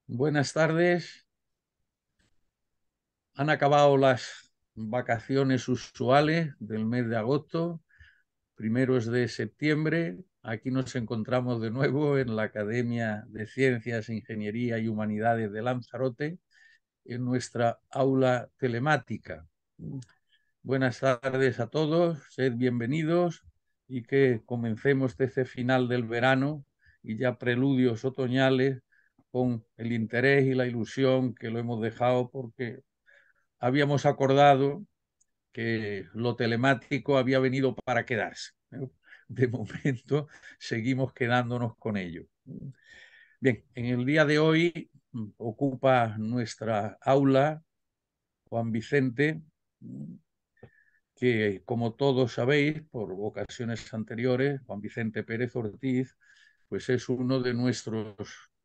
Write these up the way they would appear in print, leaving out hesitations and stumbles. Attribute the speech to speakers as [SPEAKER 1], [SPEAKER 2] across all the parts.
[SPEAKER 1] Buenas tardes. Han acabado las vacaciones usuales del mes de agosto, primeros de septiembre. Aquí nos encontramos de nuevo en la Academia de Ciencias, Ingeniería y Humanidades de Lanzarote, en nuestra aula telemática. Buenas tardes a todos, sed bienvenidos y que comencemos este final del verano y ya preludios otoñales con el interés y la ilusión que lo hemos dejado porque habíamos acordado que lo telemático había venido para quedarse. De momento seguimos quedándonos con ello. Bien, en el día de hoy ocupa nuestra aula Juan Vicente, que como todos sabéis por ocasiones anteriores, Juan Vicente Pérez Ortiz, pues es uno de nuestros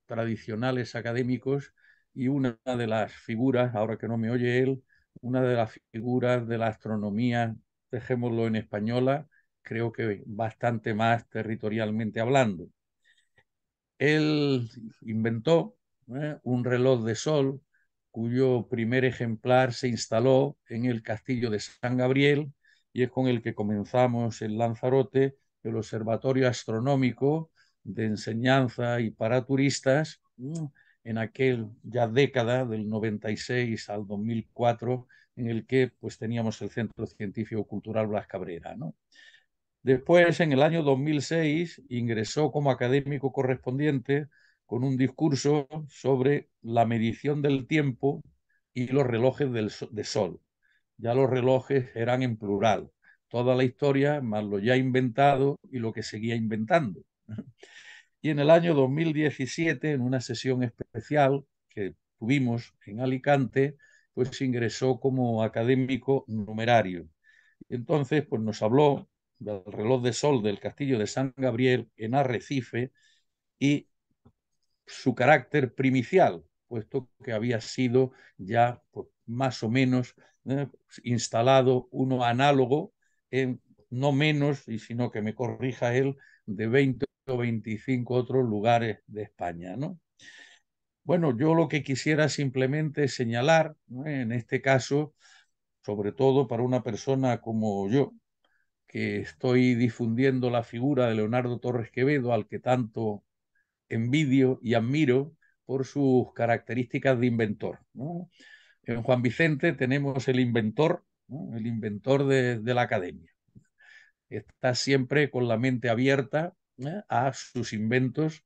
[SPEAKER 1] tradicionales académicos y una de las figuras, ahora que no me oye él, una de las figuras de la astronomía, dejémoslo en española, creo que bastante más territorialmente hablando. Él inventó un reloj de sol cuyo primer ejemplar se instaló en el castillo de San Gabriel y es con el que comenzamos en Lanzarote el Observatorio Astronómico de Enseñanza y para turistas en aquel ya década del 96 al 2004 en el que pues teníamos el Centro Científico Cultural Blas Cabrera, ¿no? Después, en el año 2006, ingresó como académico correspondiente con un discurso sobre la medición del tiempo y los relojes de sol. Ya los relojes eran en plural. Toda la historia, más lo ya inventado y lo que seguía inventando. Y en el año 2017, en una sesión especial que tuvimos en Alicante, pues ingresó como académico numerario. Entonces, pues nos habló del reloj de sol del castillo de San Gabriel en Arrecife y su carácter primicial, puesto que había sido ya pues, más o menos instalado uno análogo en no menos, y sino que me corrija él, de 20 o 25 otros lugares de España, ¿no? Bueno, yo lo que quisiera simplemente señalar, ¿no? En este caso, sobre todo para una persona como yo, que estoy difundiendo la figura de Leonardo Torres Quevedo, al que tanto envidio y admiro por sus características de inventor, ¿no? En Juan Vicente tenemos el inventor, ¿no? El inventor de la academia. Está siempre con la mente abierta a sus inventos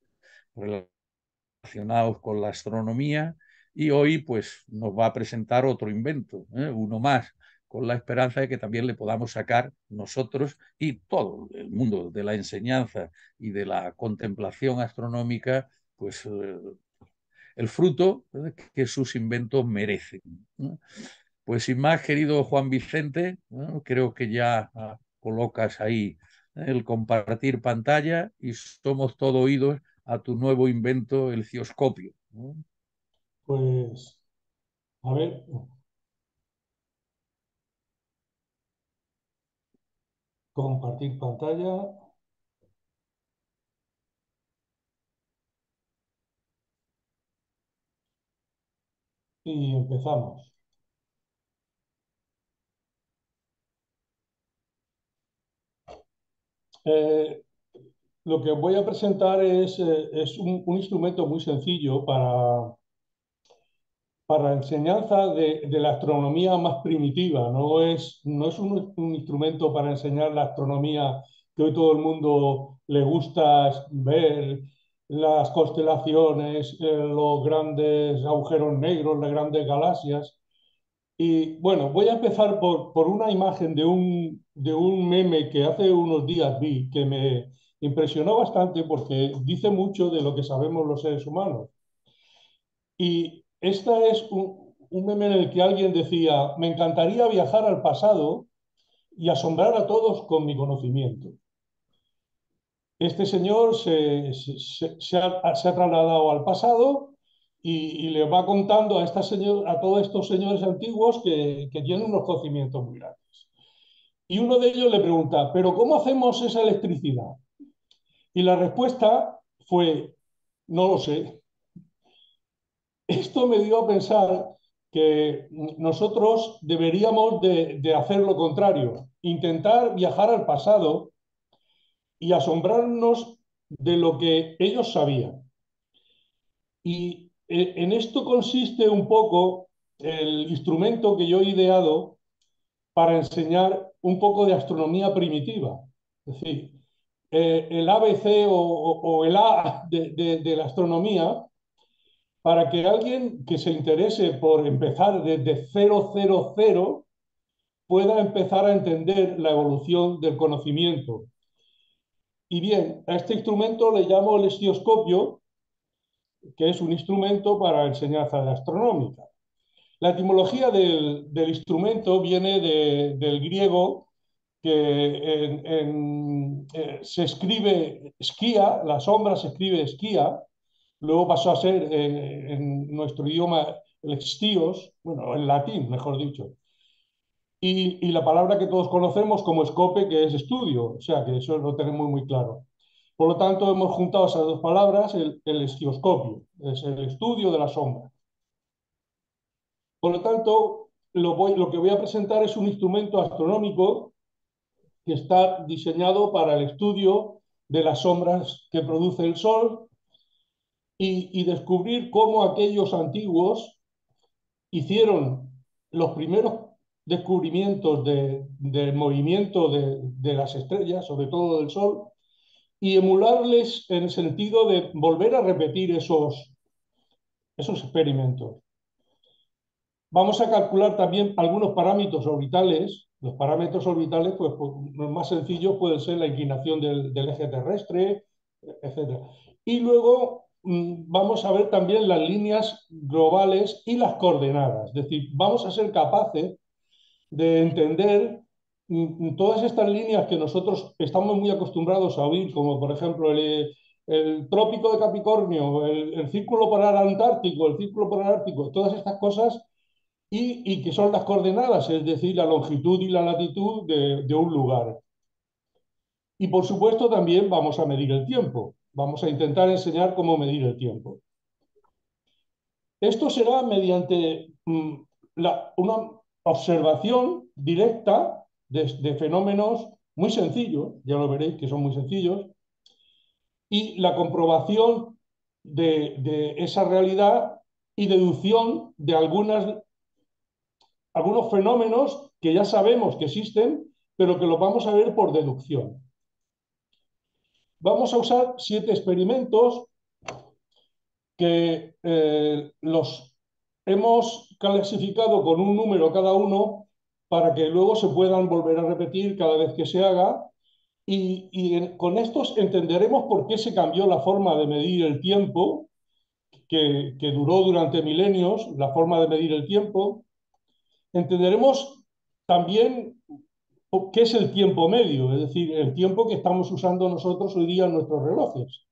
[SPEAKER 1] relacionados con la astronomía y hoy pues nos va a presentar otro invento, uno más, con la esperanza de que también le podamos sacar nosotros y todo el mundo de la enseñanza y de la contemplación astronómica, pues el fruto que sus inventos merecen, ¿no? Pues sin más, querido Juan Vicente, ¿no? Creo que ya colocas ahí el compartir pantalla y somos todo oídos a tu nuevo invento, el cioscopio, ¿no?
[SPEAKER 2] Pues, a ver, compartir pantalla y empezamos. Eh, lo que voy a presentar es un instrumento muy sencillo para enseñanza de la astronomía más primitiva. No es un instrumento para enseñar la astronomía que hoy todo el mundo le gusta ver, las constelaciones, los grandes agujeros negros, las grandes galaxias. Y bueno, voy a empezar por una imagen de un meme que hace unos días vi, que me impresionó bastante porque dice mucho de lo que sabemos los seres humanos. Y esta es un meme en el que alguien decía, me encantaría viajar al pasado y asombrar a todos con mi conocimiento. Este señor se ha trasladado al pasado y le va contando a todos estos señores antiguos que tienen unos conocimientos muy grandes. Y uno de ellos le pregunta, ¿pero cómo hacemos esa electricidad? Y la respuesta fue, no lo sé. Esto me dio a pensar que nosotros deberíamos de hacer lo contrario, intentar viajar al pasado y asombrarnos de lo que ellos sabían. Y en esto consiste un poco el instrumento que yo he ideado para enseñar un poco de astronomía primitiva. Es decir, el ABC o el A de la astronomía, para que alguien que se interese por empezar desde 000 pueda empezar a entender la evolución del conocimiento. Y bien, a este instrumento le llamo el estioscopio, que es un instrumento para enseñanza astronómica. La etimología del instrumento viene del griego, que se escribe esquía, la sombra se escribe esquía, luego pasó a ser en nuestro idioma el estíos, bueno, en latín, mejor dicho, y la palabra que todos conocemos como escope, que es estudio, o sea que eso lo tenemos muy claro. Por lo tanto, hemos juntado esas dos palabras, el estioscopio, es el estudio de la sombra. Por lo tanto, lo que voy a presentar es un instrumento astronómico que está diseñado para el estudio de las sombras que produce el Sol y descubrir cómo aquellos antiguos hicieron los primeros descubrimientos del movimiento de las estrellas, sobre todo del Sol, y emularles en el sentido de volver a repetir esos experimentos. Vamos a calcular también algunos parámetros orbitales. Los parámetros orbitales, pues, los más sencillos pueden ser la inclinación del eje terrestre, etc. Y luego vamos a ver también las líneas globales y las coordenadas. Es decir, vamos a ser capaces de entender todas estas líneas que nosotros estamos muy acostumbrados a oír, como por ejemplo el trópico de Capricornio, el círculo polar antártico, el círculo polar ártico, todas estas cosas y que son las coordenadas, es decir, la longitud y la latitud de un lugar. Y por supuesto también vamos a medir el tiempo. Vamos a intentar enseñar cómo medir el tiempo. Esto será mediante una observación directa de fenómenos muy sencillos, ya lo veréis que son muy sencillos, y la comprobación de esa realidad y deducción de algunos fenómenos que ya sabemos que existen, pero que los vamos a ver por deducción. Vamos a usar 7 experimentos que los hemos clasificado con un número cada uno para que luego se puedan volver a repetir cada vez que se haga. Con estos entenderemos por qué se cambió la forma de medir el tiempo, que duró durante milenios, la forma de medir el tiempo. Entenderemos también qué es el tiempo medio, es decir, el tiempo que estamos usando nosotros hoy día en nuestros relojes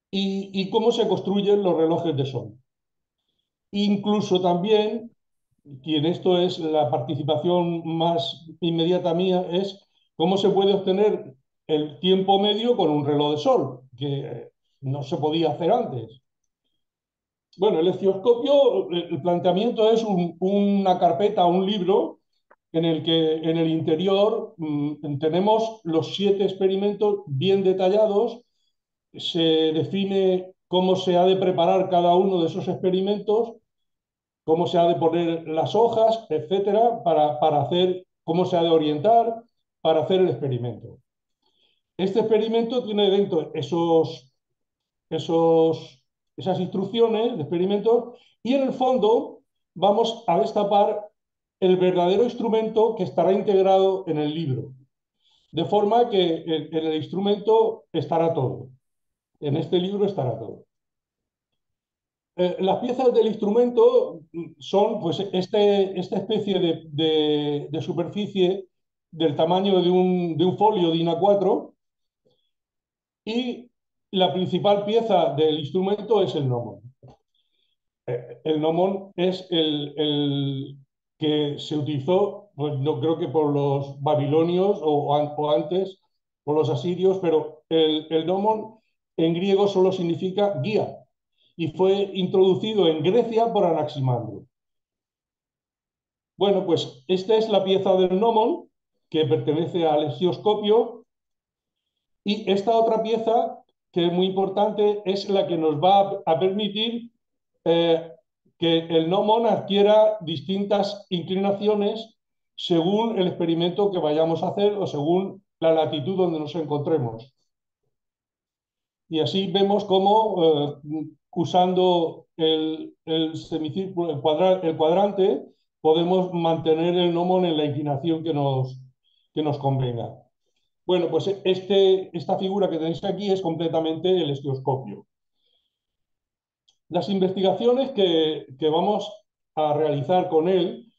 [SPEAKER 2] y cómo se construyen los relojes de sol. Incluso también, y en esto es la participación más inmediata mía, es cómo se puede obtener el tiempo medio con un reloj de sol, que no se podía hacer antes. Bueno, el escioscopio, el planteamiento es una carpeta, un libro, en el que en el interior tenemos los 7 experimentos bien detallados, se define cómo se ha de preparar cada uno de esos experimentos, cómo se ha de poner las hojas, etcétera, para hacer, cómo se ha de orientar para hacer el experimento. Este experimento tiene dentro esas instrucciones de experimentos y en el fondo vamos a destapar el verdadero instrumento que estará integrado en el libro. De forma que en el instrumento estará todo. En este libro estará todo. Las piezas del instrumento son pues, esta especie de superficie del tamaño de un folio de INA4 y la principal pieza del instrumento es el gnomon. El gnomon es el que se utilizó, pues no creo que por los babilonios o antes por los asirios, pero el gnomon en griego solo significa guía. y fue introducido en Grecia por Anaximandro. Bueno, pues esta es la pieza del gnomon que pertenece al Hestioscopio, y esta otra pieza, que es muy importante, es la que nos va a permitir eh, que el gnomon adquiera distintas inclinaciones según el experimento que vayamos a hacer o según la latitud donde nos encontremos. Y así vemos cómo, usando el semicírculo, el cuadrante, podemos mantener el gnomon en la inclinación que nos convenga. Bueno, pues esta figura que tenéis aquí es completamente el estereoscopio. Las investigaciones que vamos a realizar con él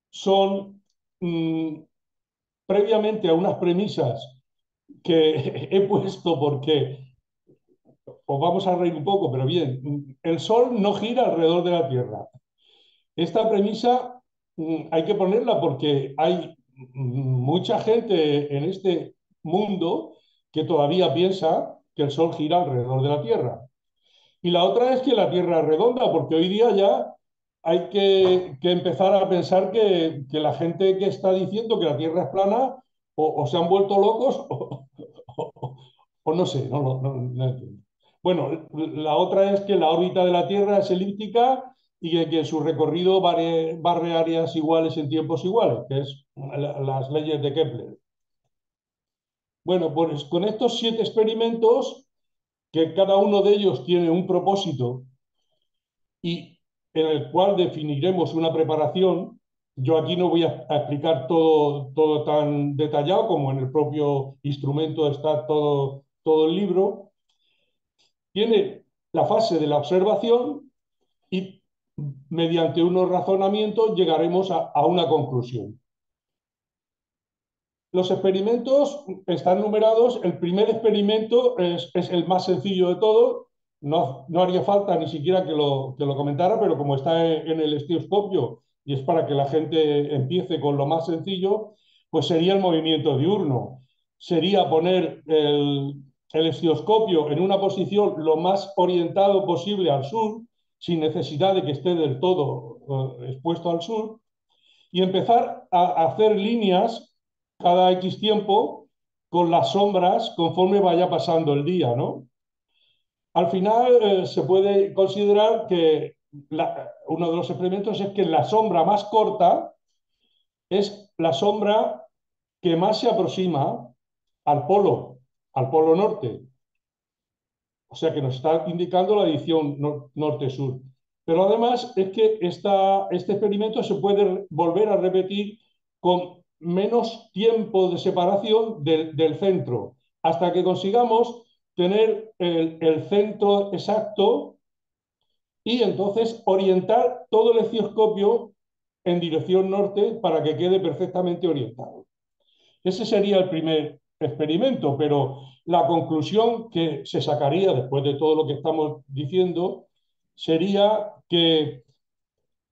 [SPEAKER 2] son previamente a unas premisas que he puesto porque os vamos a reír un poco, pero bien, el Sol no gira alrededor de la Tierra. Esta premisa hay que ponerla porque hay mucha gente en este mundo que todavía piensa que el Sol gira alrededor de la Tierra. Y la otra es que la Tierra es redonda, porque hoy día ya hay que empezar a pensar que la gente que está diciendo que la Tierra es plana o se han vuelto locos o no sé, no entiendo. Bueno, la otra es que la órbita de la Tierra es elíptica y que en su recorrido barre áreas iguales en tiempos iguales, que es las leyes de Kepler. Bueno, pues con estos 7 experimentos, que cada uno de ellos tiene un propósito y en el cual definiremos una preparación. Yo aquí no voy a explicar todo tan detallado como en el propio instrumento está todo el libro. Tiene la fase de la observación y mediante unos razonamientos llegaremos a una conclusión. Los experimentos están numerados. El primer experimento es el más sencillo de todo. No haría falta ni siquiera que lo comentara, pero como está en el estereoscopio y es para que la gente empiece con lo más sencillo, pues sería el movimiento diurno. Sería poner el estereoscopio en una posición lo más orientado posible al sur, sin necesidad de que esté del todo expuesto al sur, y empezar a hacer líneas cada X tiempo con las sombras conforme vaya pasando el día, ¿no? Al final se puede considerar que uno de los experimentos es que la sombra más corta es la sombra que más se aproxima al polo norte. O sea que nos está indicando la dirección norte-sur. Pero además es que este experimento se puede volver a repetir con menos tiempo de separación del centro, hasta que consigamos tener el centro exacto y entonces orientar todo el estetoscopio en dirección norte para que quede perfectamente orientado. Ese sería el primer experimento, pero la conclusión que se sacaría después de todo lo que estamos diciendo sería que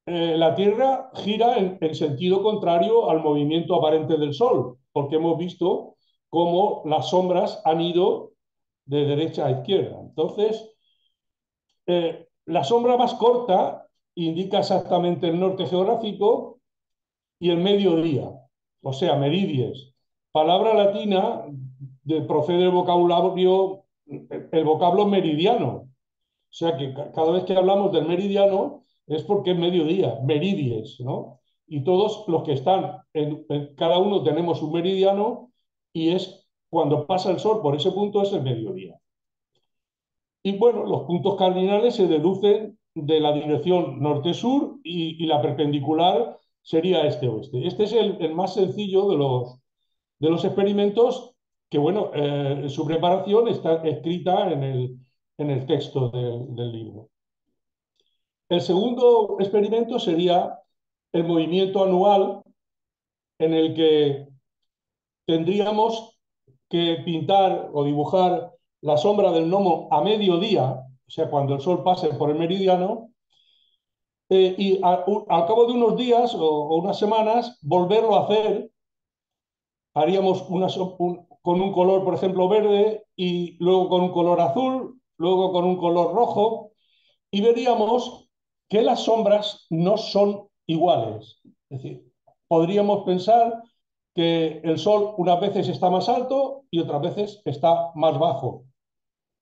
[SPEAKER 2] la Tierra gira en sentido contrario al movimiento aparente del Sol, porque hemos visto cómo las sombras han ido de derecha a izquierda. Entonces, la sombra más corta indica exactamente el norte geográfico y el mediodía, o sea, meridies. Palabra latina procede del vocabulario, el vocablo meridiano. O sea que cada vez que hablamos del meridiano es porque es mediodía, meridies, ¿no? Y todos los que están, cada uno tenemos un meridiano y es cuando pasa el sol por ese punto es el mediodía. Y bueno, los puntos cardinales se deducen de la dirección norte-sur y la perpendicular sería este-oeste. Este es el más sencillo de los experimentos que, bueno, su preparación está escrita en el texto del libro. El segundo experimento sería el movimiento anual, en el que tendríamos que pintar o dibujar la sombra del gnomo a mediodía, o sea, cuando el sol pase por el meridiano, y al cabo de unos días o unas semanas volverlo a hacer. Haríamos con un color, por ejemplo, verde, y luego con un color azul, luego con un color rojo, y veríamos que las sombras no son iguales. Es decir, podríamos pensar que el Sol unas veces está más alto y otras veces está más bajo.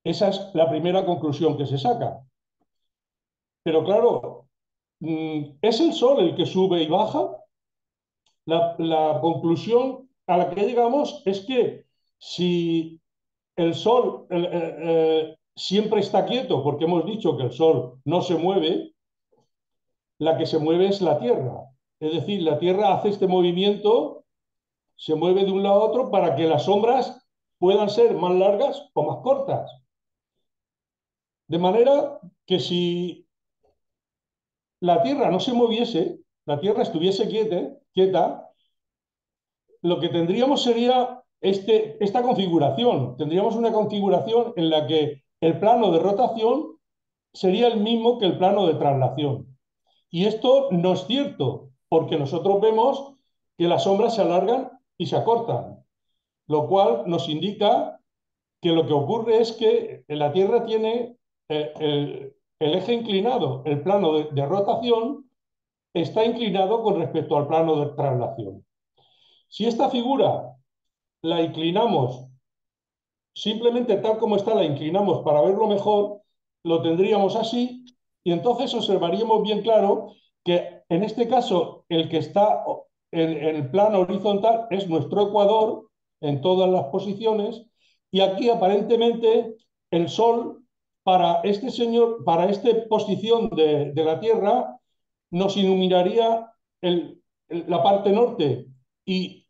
[SPEAKER 2] Esa es la primera conclusión que se saca. Pero claro, ¿es el Sol el que sube y baja? La conclusión a la que llegamos es que si el Sol siempre está quieto, porque hemos dicho que el Sol no se mueve, la que se mueve es la Tierra. Es decir, la Tierra hace este movimiento, se mueve de un lado a otro para que las sombras puedan ser más largas o más cortas. De manera que si la Tierra no se moviese, la Tierra estuviese quieta, lo que tendríamos sería esta configuración. Tendríamos una configuración en la que el plano de rotación sería el mismo que el plano de traslación. Y esto no es cierto, porque nosotros vemos que las sombras se alargan y se acortan, lo cual nos indica que lo que ocurre es que la Tierra tiene el eje inclinado, el plano de rotación está inclinado con respecto al plano de traslación. Si esta figura la inclinamos, simplemente tal como está, la inclinamos para verlo mejor, lo tendríamos así, y entonces observaríamos bien claro que en este caso el que está en el plano horizontal es nuestro ecuador en todas las posiciones, y aquí aparentemente el Sol para este señor, para esta posición de la Tierra, nos iluminaría la parte norte, y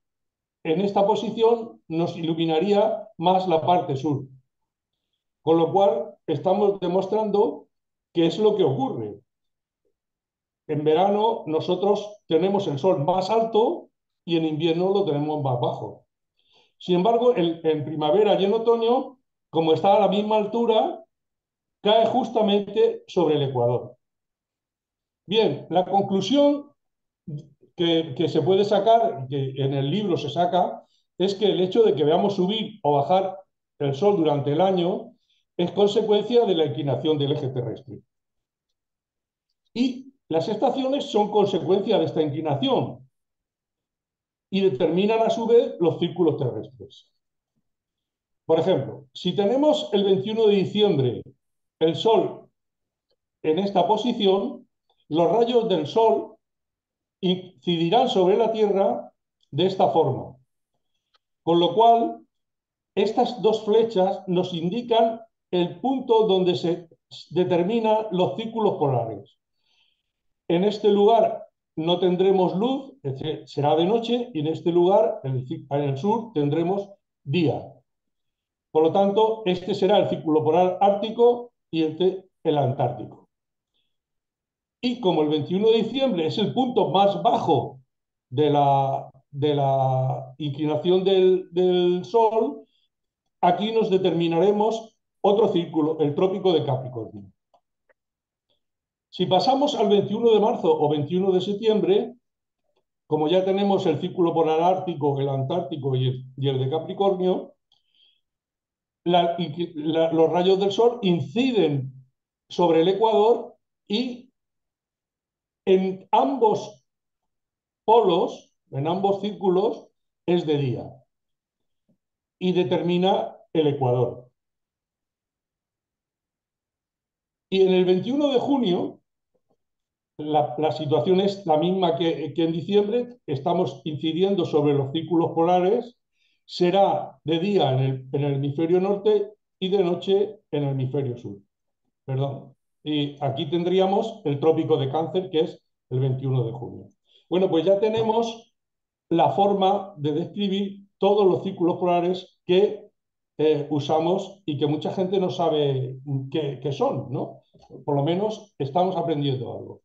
[SPEAKER 2] en esta posición nos iluminaría más la parte sur. Con lo cual estamos demostrando qué es lo que ocurre. En verano nosotros tenemos el sol más alto y en invierno lo tenemos más bajo. Sin embargo, en primavera y en otoño, como está a la misma altura, cae justamente sobre el ecuador. Bien, la conclusión que se puede sacar, que en el libro se saca, es que el hecho de que veamos subir o bajar el Sol durante el año es consecuencia de la inclinación del eje terrestre. Y las estaciones son consecuencia de esta inclinación y determinan a su vez los círculos terrestres. Por ejemplo, si tenemos el 21 de diciembre el Sol en esta posición, los rayos del Sol incidirán sobre la Tierra de esta forma. Con lo cual, estas dos flechas nos indican el punto donde se determinan los círculos polares. En este lugar no tendremos luz, será de noche, y en este lugar, en el sur, tendremos día. Por lo tanto, este será el círculo polar ártico y este el antártico. Y como el 21 de diciembre es el punto más bajo de la inclinación del Sol, aquí nos determinaremos otro círculo, el trópico de Capricornio. Si pasamos al 21 de marzo o 21 de septiembre, como ya tenemos el círculo polar ártico, el antártico y el de Capricornio, los rayos del Sol inciden sobre el ecuador y en ambos polos, en ambos círculos, es de día y determina el ecuador. Y en el 21 de junio, la situación es la misma que en diciembre, estamos incidiendo sobre los círculos polares, será de día en el hemisferio norte y de noche en el hemisferio sur. Perdón. Y aquí tendríamos el trópico de Cáncer, que es el 21 de junio. Bueno, pues ya tenemos la forma de describir todos los círculos polares que usamos y que mucha gente no sabe qué son, ¿no? Por lo menos estamos aprendiendo algo.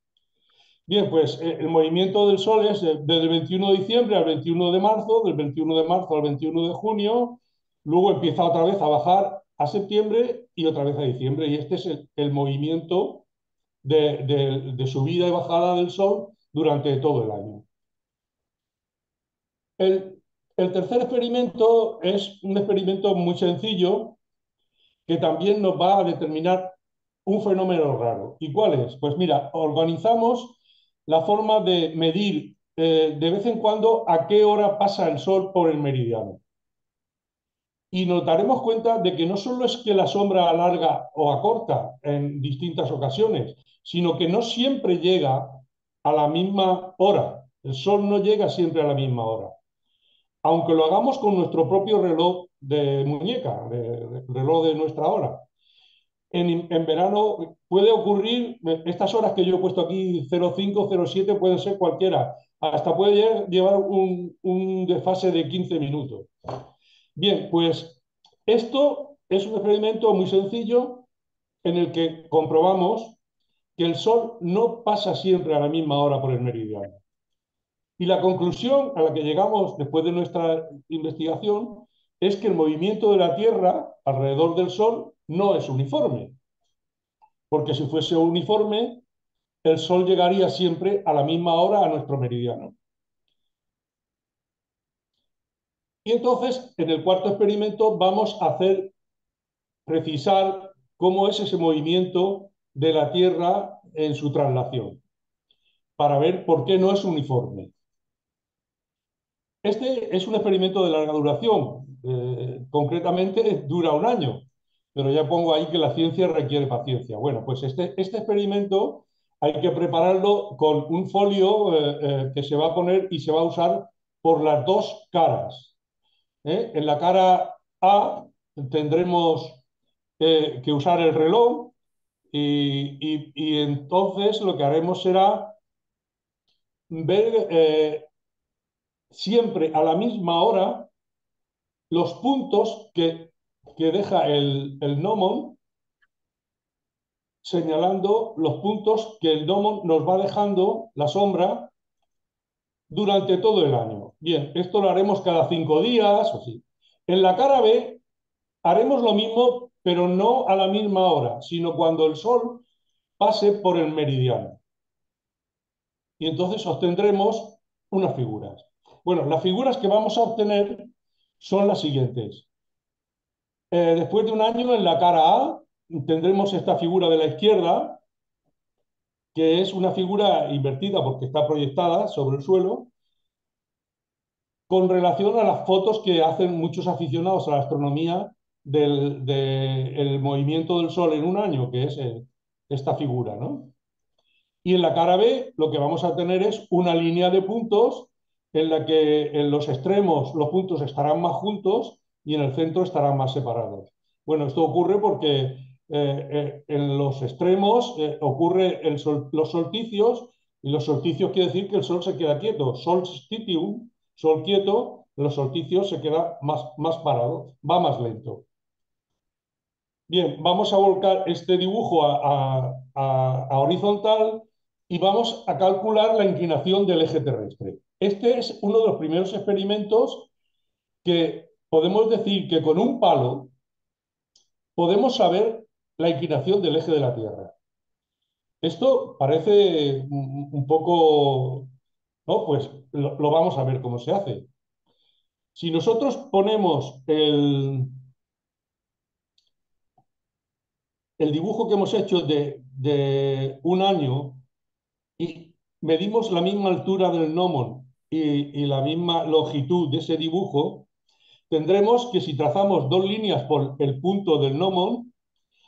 [SPEAKER 2] Bien, pues el movimiento del Sol es desde el 21 de diciembre al 21 de marzo, del 21 de marzo al 21 de junio, luego empieza otra vez a bajar a septiembre y otra vez a diciembre, y este es el movimiento de subida y bajada del Sol durante todo el año. El tercer experimento es un experimento muy sencillo que también nos va a determinar un fenómeno raro. ¿Y cuál es? Pues mira, organizamos la forma de medir de vez en cuando a qué hora pasa el Sol por el meridiano. Y nos daremos cuenta de que no solo es que la sombra alarga o acorta en distintas ocasiones, sino que no siempre llega a la misma hora. El Sol no llega siempre a la misma hora. Aunque lo hagamos con nuestro propio reloj de muñeca, reloj de nuestra hora. En verano puede ocurrir, estas horas que yo he puesto aquí, 05, 07, pueden ser cualquiera. Hasta puede llevar un desfase de 15 minutos. Bien, pues esto es un experimento muy sencillo en el que comprobamos que el Sol no pasa siempre a la misma hora por el meridiano. Y la conclusión a la que llegamos después de nuestra investigación es que el movimiento de la Tierra alrededor del Sol no es uniforme, porque si fuese uniforme, el Sol llegaría siempre a la misma hora a nuestro meridiano. Y entonces, en el cuarto experimento, vamos a precisar cómo es ese movimiento de la Tierra en su traslación, para ver por qué no es uniforme. Este es un experimento de larga duración, concretamente dura un año, pero ya pongo ahí que la ciencia requiere paciencia. Bueno, pues este experimento hay que prepararlo con un folio que se va a poner y se va a usar por las dos caras. En la cara A tendremos que usar el reloj y entonces lo que haremos será ver siempre a la misma hora los puntos que deja el gnomon, señalando los puntos que el gnomon nos va dejando, la sombra, durante todo el año. Bien, esto lo haremos cada 5 días o así. En la cara B haremos lo mismo, pero no a la misma hora, sino cuando el Sol pase por el meridiano. Y entonces obtendremos unas figuras. Bueno, las figuras que vamos a obtener son las siguientes. Después de un año, en la cara A, tendremos esta figura de la izquierda, que es una figura invertida porque está proyectada sobre el suelo, con relación a las fotos que hacen muchos aficionados a la astronomía del movimiento del Sol en un año, que es esta figura, ¿no? Y en la cara B lo que vamos a tener es una línea de puntos en la que en los extremos los puntos estarán más juntos y en el centro estarán más separados. Bueno, esto ocurre porque en los extremos ocurre los solsticios, y los solsticios quiere decir que el Sol se queda quieto. Solstitium, Sol quieto, los solsticios se queda más parado, va más lento. Bien, vamos a volcar este dibujo a horizontal y vamos a calcular la inclinación del eje terrestre. Este es uno de los primeros experimentos que podemos decir que con un palo podemos saber la inclinación del eje de la Tierra. Esto parece un poco, ¿no? Pues lo vamos a ver cómo se hace. Si nosotros ponemos el dibujo que hemos hecho de un año y medimos la misma altura del gnomon y la misma longitud de ese dibujo, tendremos que si trazamos dos líneas por el punto del gnomon,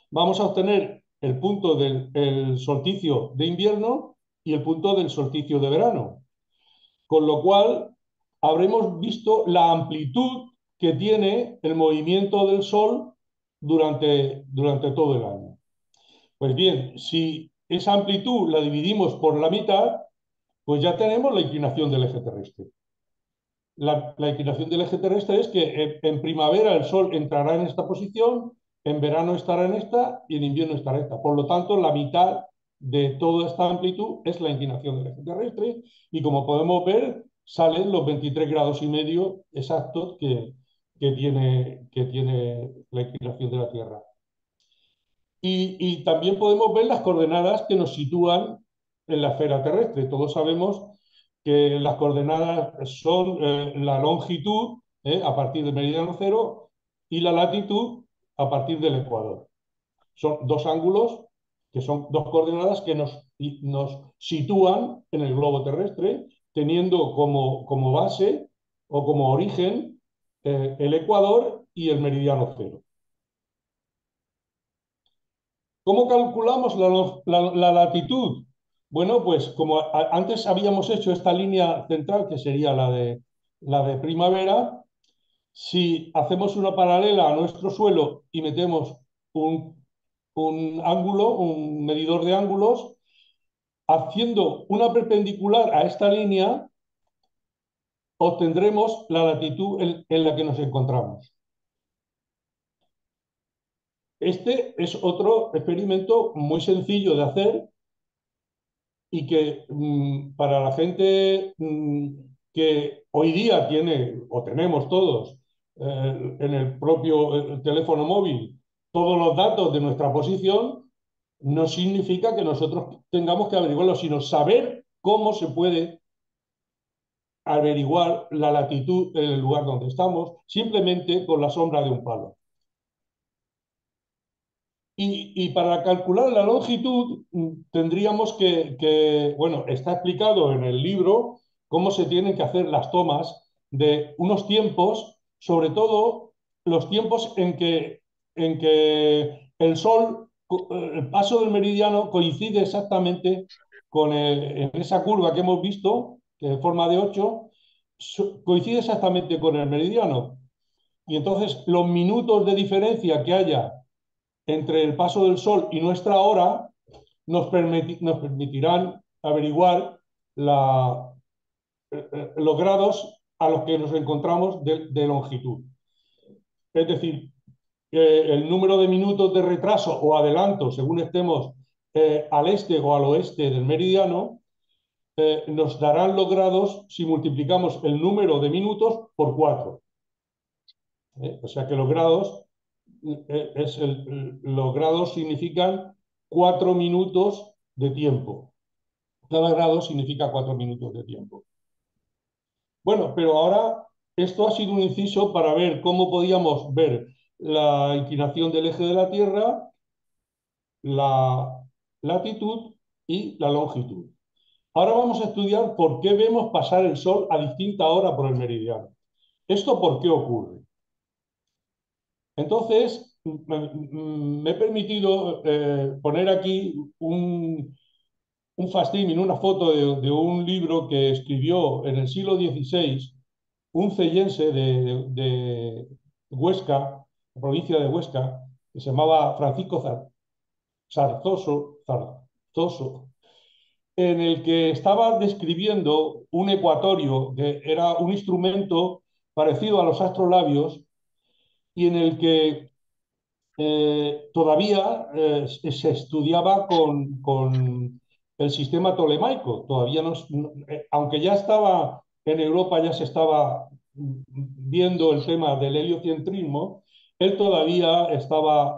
[SPEAKER 2] vamos a obtener el punto del solsticio de invierno y el punto del solsticio de verano. Con lo cual, habremos visto la amplitud que tiene el movimiento del Sol durante todo el año. Pues bien, si esa amplitud la dividimos por la mitad, pues ya tenemos la inclinación del eje terrestre. La inclinación del eje terrestre es que en primavera el Sol entrará en esta posición, en verano estará en esta y en invierno estará en esta. Por lo tanto, la mitad de toda esta amplitud es la inclinación del eje terrestre y como podemos ver, salen los 23 grados y medio exactos que tiene la inclinación de la Tierra. Y también podemos ver las coordenadas que nos sitúan en la esfera terrestre. Todos sabemos que las coordenadas son la longitud a partir del meridiano cero y la latitud a partir del ecuador. Son dos ángulos que son dos coordenadas que nos sitúan en el globo terrestre, teniendo como base o como origen el ecuador y el meridiano cero. ¿Cómo calculamos la latitud? Bueno, pues como antes habíamos hecho esta línea central, que sería la de primavera, si hacemos una paralela a nuestro suelo y metemos un ángulo, un medidor de ángulos, haciendo una perpendicular a esta línea, obtendremos la latitud en la que nos encontramos. Este es otro experimento muy sencillo de hacer y que para la gente que hoy día tiene o tenemos todos en el propio teléfono móvil todos los datos de nuestra posición, no significa que nosotros tengamos que averiguarlo, sino saber cómo se puede averiguar la latitud en el lugar donde estamos, simplemente con la sombra de un palo. Y para calcular la longitud tendríamos bueno, está explicado en el libro cómo se tienen que hacer las tomas de unos tiempos, sobre todo los tiempos en que el sol, el paso del meridiano coincide exactamente en esa curva que hemos visto, que en forma de 8, coincide exactamente con el meridiano. Y entonces los minutos de diferencia que haya entre el paso del Sol y nuestra hora nos permitirán averiguar los grados a los que nos encontramos de longitud. Es decir, el número de minutos de retraso o adelanto, según estemos al este o al oeste del meridiano, nos darán los grados si multiplicamos el número de minutos por 4. O sea que los grados significan 4 minutos de tiempo. Cada grado significa 4 minutos de tiempo. Bueno, pero ahora esto ha sido un inciso para ver cómo podíamos ver la inclinación del eje de la Tierra, la latitud y la longitud. Ahora vamos a estudiar por qué vemos pasar el Sol a distinta hora por el meridiano. ¿Esto por qué ocurre? Entonces, me he permitido poner aquí un facsimile, una foto de un libro que escribió en el siglo XVI un cellense de Huesca, provincia de Huesca, que se llamaba Francisco Zarzoso, en el que estaba describiendo un ecuatorio, que era un instrumento parecido a los astrolabios, y en el que todavía se estudiaba con el sistema tolemaico. Todavía aunque ya estaba en Europa, ya se estaba viendo el tema del heliocentrismo, él todavía estaba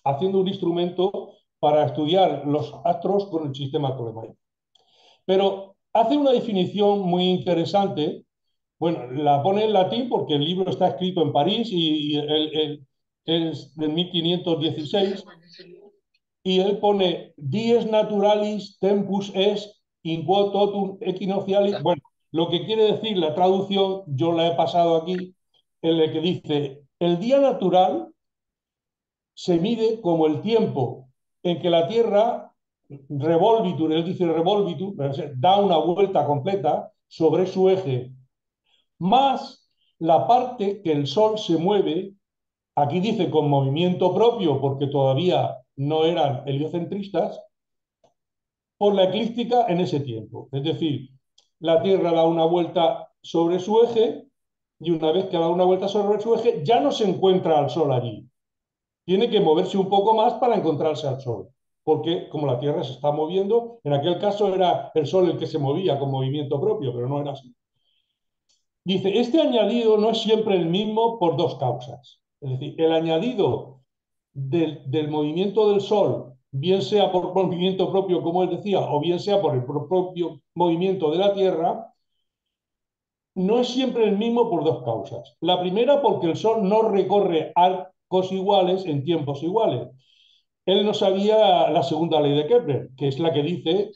[SPEAKER 2] haciendo un instrumento para estudiar los astros con el sistema tolemaico. Pero hace una definición muy interesante. Bueno, la pone en latín porque el libro está escrito en París y es de 1516, y él pone dies naturalis tempus est in quo totum equinoccialis. Bueno, lo que quiere decir la traducción, yo la he pasado aquí, en el que dice, el día natural se mide como el tiempo en que la Tierra revolvitur, él dice revolvitur, da una vuelta completa sobre su eje, más la parte que el Sol se mueve, aquí dice con movimiento propio, porque todavía no eran heliocentristas, por la eclíptica en ese tiempo. Es decir, la Tierra da una vuelta sobre su eje y una vez que da una vuelta sobre su eje, ya no se encuentra al Sol allí. Tiene que moverse un poco más para encontrarse al Sol, porque como la Tierra se está moviendo, en aquel caso era el Sol el que se movía con movimiento propio, pero no era así. Dice, este añadido no es siempre el mismo por dos causas. Es decir, el añadido del movimiento del Sol, bien sea por movimiento propio, como él decía, o bien sea por el propio movimiento de la Tierra, no es siempre el mismo por dos causas. La primera, porque el Sol no recorre arcos iguales en tiempos iguales. él no sabía la segunda ley de Kepler, que es la que dice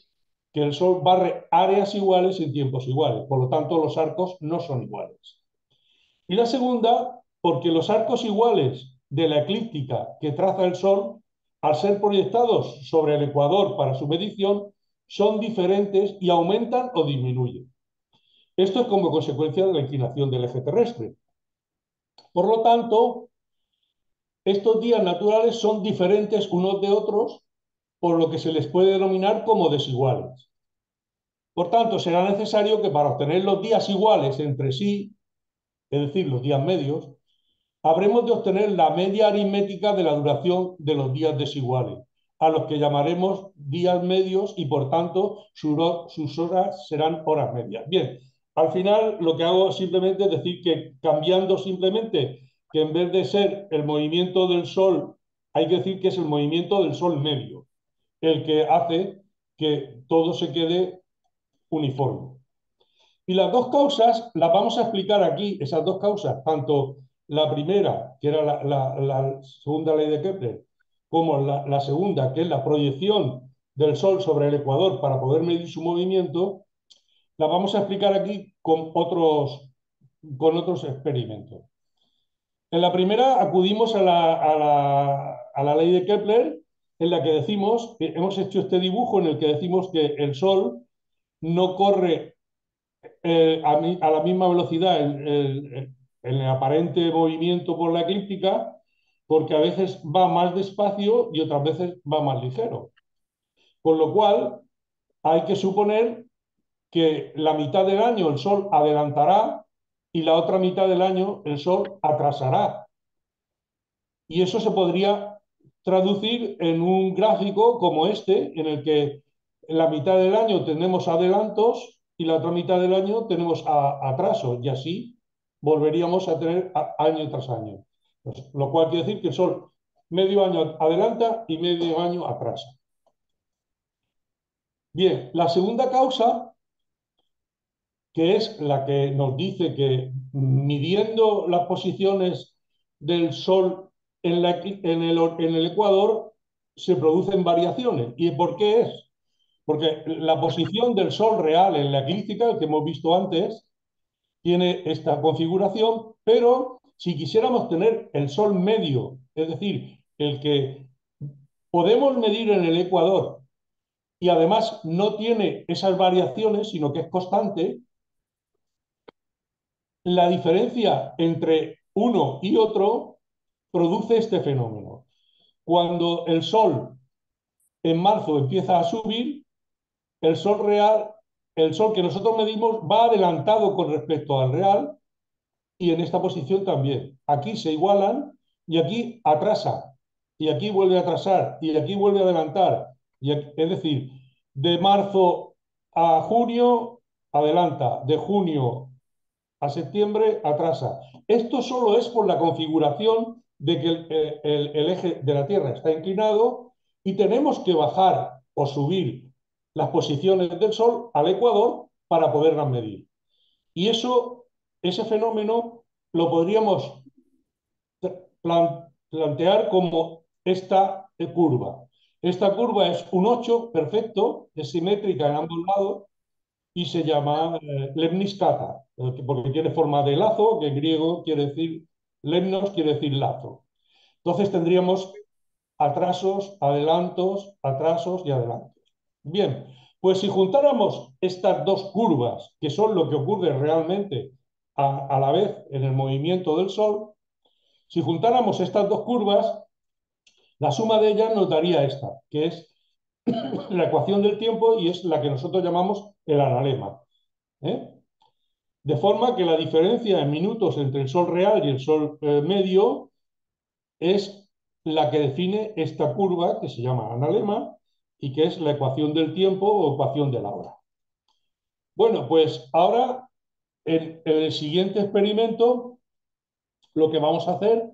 [SPEAKER 2] que el Sol barre áreas iguales en tiempos iguales. Por lo tanto, los arcos no son iguales. Y la segunda, porque los arcos iguales de la eclíptica que traza el Sol, al ser proyectados sobre el ecuador para su medición, son diferentes y aumentan o disminuyen. Esto es como consecuencia de la inclinación del eje terrestre. Por lo tanto, estos días naturales son diferentes unos de otros, por lo que se les puede denominar como desiguales. Por tanto, será necesario que para obtener los días iguales entre sí, es decir, los días medios, habremos de obtener la media aritmética de la duración de los días desiguales, a los que llamaremos días medios y por tanto sus horas serán horas medias. Bien, al final lo que hago simplemente es decir que cambiando simplemente que en vez de ser el movimiento del Sol, hay que decir que es el movimiento del Sol medio, el que hace que todo se quede uniforme. Y las dos causas las vamos a explicar aquí, esas dos causas, tanto la primera, que era la segunda ley de Kepler, como la segunda, que es la proyección del Sol sobre el ecuador para poder medir su movimiento, las vamos a explicar aquí con otros experimentos. En la primera acudimos a la ley de Kepler, en la que decimos, que hemos hecho este dibujo en el que decimos que el Sol no corre a la misma velocidad en el aparente movimiento por la eclíptica, porque a veces va más despacio y otras veces va más ligero. Con lo cual, hay que suponer que la mitad del año el Sol adelantará y la otra mitad del año el Sol atrasará. Y eso se podría traducir en un gráfico como este, en el que en la mitad del año tenemos adelantos y la otra mitad del año tenemos atrasos, y así volveríamos a tener año tras año. Pues, lo cual quiere decir que el Sol medio año adelanta y medio año atrasa. Bien, la segunda causa, que es la que nos dice que midiendo las posiciones del Sol en el ecuador se producen variaciones. ¿Y por qué es? Porque la posición del Sol real en la eclíptica, que hemos visto antes, tiene esta configuración, pero si quisiéramos tener el Sol medio, es decir, el que podemos medir en el ecuador y además no tiene esas variaciones, sino que es constante, la diferencia entre uno y otro produce este fenómeno. Cuando el Sol en marzo empieza a subir, el Sol real, el Sol que nosotros medimos va adelantado con respecto al real y en esta posición también. Aquí se igualan y aquí atrasa y aquí vuelve a atrasar y aquí vuelve a adelantar. Es decir, de marzo a junio adelanta, de junio a septiembre atrasa. Esto solo es por la configuración de que el eje de la Tierra está inclinado y tenemos que bajar o subir las posiciones del Sol al ecuador para poderlas medir. Y ese fenómeno lo podríamos plantear como esta curva. Esta curva es un 8 perfecto, es simétrica en ambos lados, y se llama lemniskata, porque tiene forma de lazo, que en griego quiere decir, lemnos quiere decir lazo. Entonces tendríamos atrasos, adelantos y adelantos. Bien, pues si juntáramos estas dos curvas, que son lo que ocurre realmente a la vez en el movimiento del Sol, si juntáramos estas dos curvas, la suma de ellas nos daría esta, que es la ecuación del tiempo y es la que nosotros llamamos el analema. ¿eh? De forma que la diferencia en minutos entre el Sol real y el Sol medio es la que define esta curva que se llama analema y que es la ecuación del tiempo o ecuación de la hora. Bueno, pues ahora en el siguiente experimento lo que vamos a hacer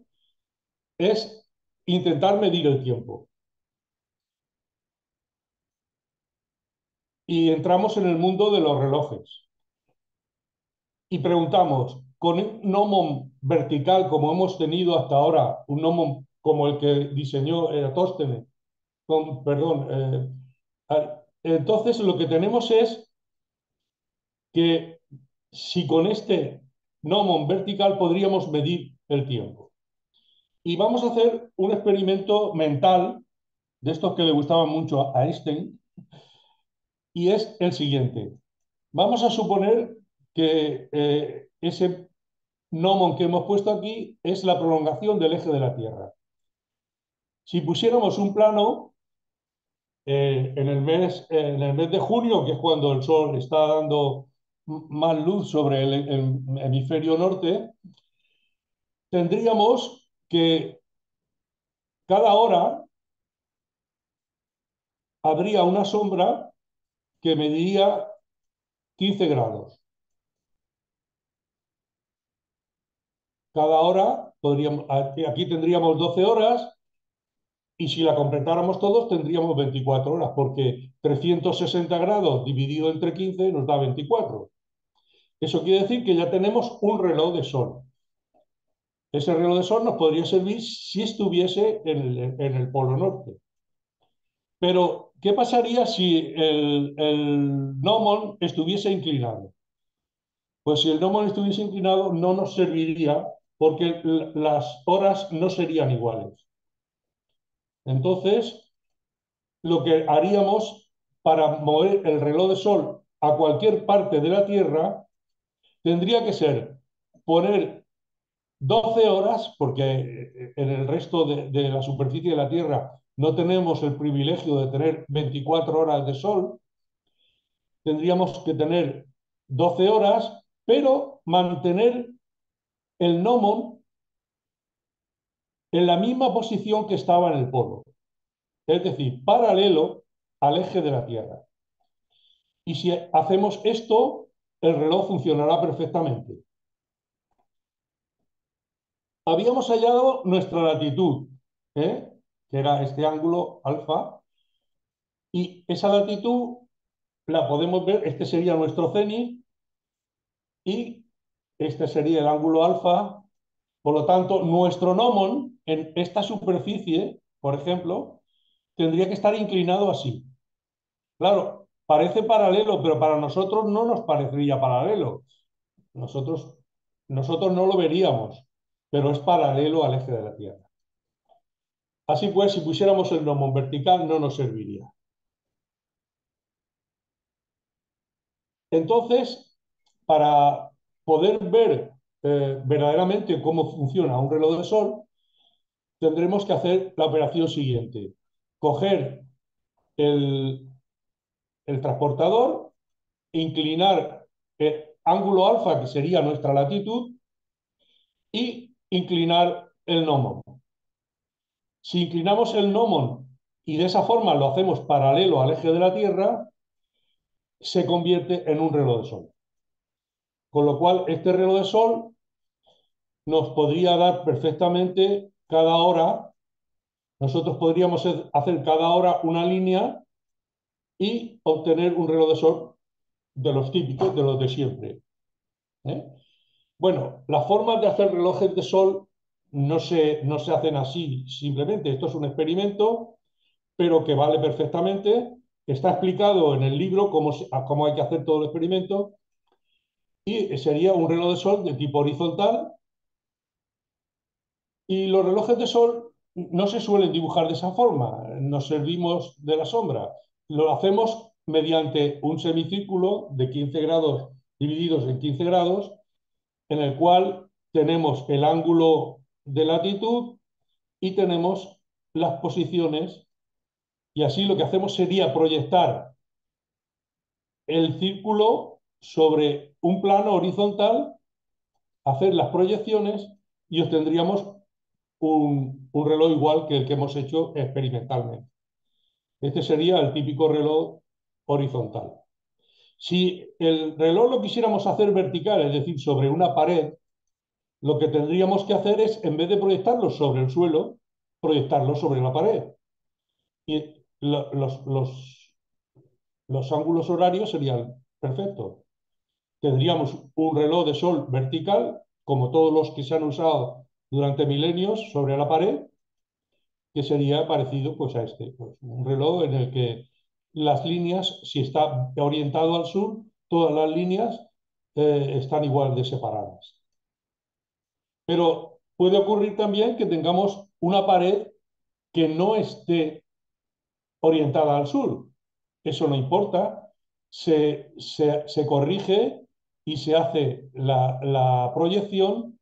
[SPEAKER 2] es intentar medir el tiempo. Y entramos en el mundo de los relojes. Y preguntamos, con un gnomon vertical como hemos tenido hasta ahora, un gnomon como el que diseñó Eratóstenes, perdón. Entonces, lo que tenemos es que si con este gnomon vertical podríamos medir el tiempo. Y vamos a hacer un experimento mental de estos que le gustaban mucho a Einstein, y es el siguiente. Vamos a suponer que ese gnomon que hemos puesto aquí es la prolongación del eje de la Tierra. Si pusiéramos un plano en el mes de junio, que es cuando el Sol está dando más luz sobre el hemisferio norte, tendríamos que cada hora habría una sombra que mediría 15 grados. Cada hora aquí tendríamos 12 horas, y si la completáramos todos tendríamos 24 horas, porque 360 grados dividido entre 15 nos da 24. Eso quiere decir que ya tenemos un reloj de sol. Ese reloj de sol nos podría servir si estuviese en el polo norte. Pero, ¿qué pasaría si el gnomon estuviese inclinado? Pues si el gnomon estuviese inclinado no nos serviría, porque las horas no serían iguales. Entonces, lo que haríamos para mover el reloj de sol a cualquier parte de la Tierra tendría que ser poner 12 horas, porque en el resto de la superficie de la Tierra no tenemos el privilegio de tener 24 horas de sol. Tendríamos que tener 12 horas, pero mantener el gnomon en la misma posición que estaba en el polo, es decir, paralelo al eje de la Tierra. Y si hacemos esto, el reloj funcionará perfectamente. Habíamos hallado nuestra latitud, que era este ángulo alfa, y esa latitud la podemos ver. Este sería nuestro cenit y este sería el ángulo alfa. Por lo tanto, nuestro gnomon en esta superficie, por ejemplo, tendría que estar inclinado así. Claro, parece paralelo, pero para nosotros no nos parecería paralelo. Nosotros, nosotros no lo veríamos, pero es paralelo al eje de la Tierra. Así pues, si pusiéramos el gnomon vertical no nos serviría. Entonces, para poder ver verdaderamente cómo funciona un reloj de sol, tendremos que hacer la operación siguiente. Coger el, el transportador, inclinar el ángulo alfa, que sería nuestra latitud, y inclinar el gnomon. Si inclinamos el gnomon y de esa forma lo hacemos paralelo al eje de la Tierra, se convierte en un reloj de sol. Con lo cual, este reloj de sol nos podría dar perfectamente cada hora. Nosotros podríamos hacer cada hora una línea y obtener un reloj de sol de los típicos, de los de siempre. ¿Eh? Bueno, las formas de hacer relojes de sol no se hacen así simplemente. Esto es un experimento, pero que vale perfectamente. Está explicado en el libro cómo hay que hacer todo el experimento. Y sería un reloj de sol de tipo horizontal. Y los relojes de sol no se suelen dibujar de esa forma. Nos servimos de la sombra. Lo hacemos mediante un semicírculo de 15 grados divididos en 15 grados, en el cual tenemos el ángulo de latitud y tenemos las posiciones, y así lo que hacemos sería proyectar el círculo sobre un plano horizontal, hacer las proyecciones y obtendríamos un reloj igual que el que hemos hecho experimentalmente. Este sería el típico reloj horizontal. Si el reloj lo quisiéramos hacer vertical, es decir, sobre una pared, lo que tendríamos que hacer es, en vez de proyectarlo sobre el suelo, proyectarlo sobre la pared. Y los ángulos horarios serían perfectos. Tendríamos un reloj de sol vertical, como todos los que se han usado durante milenios, sobre la pared, que sería parecido pues, a este. Pues, un reloj en el que las líneas, si está orientado al sur, todas las líneas están igual de separadas. Pero puede ocurrir también que tengamos una pared que no esté orientada al sur. Eso no importa, se corrige y se hace la proyección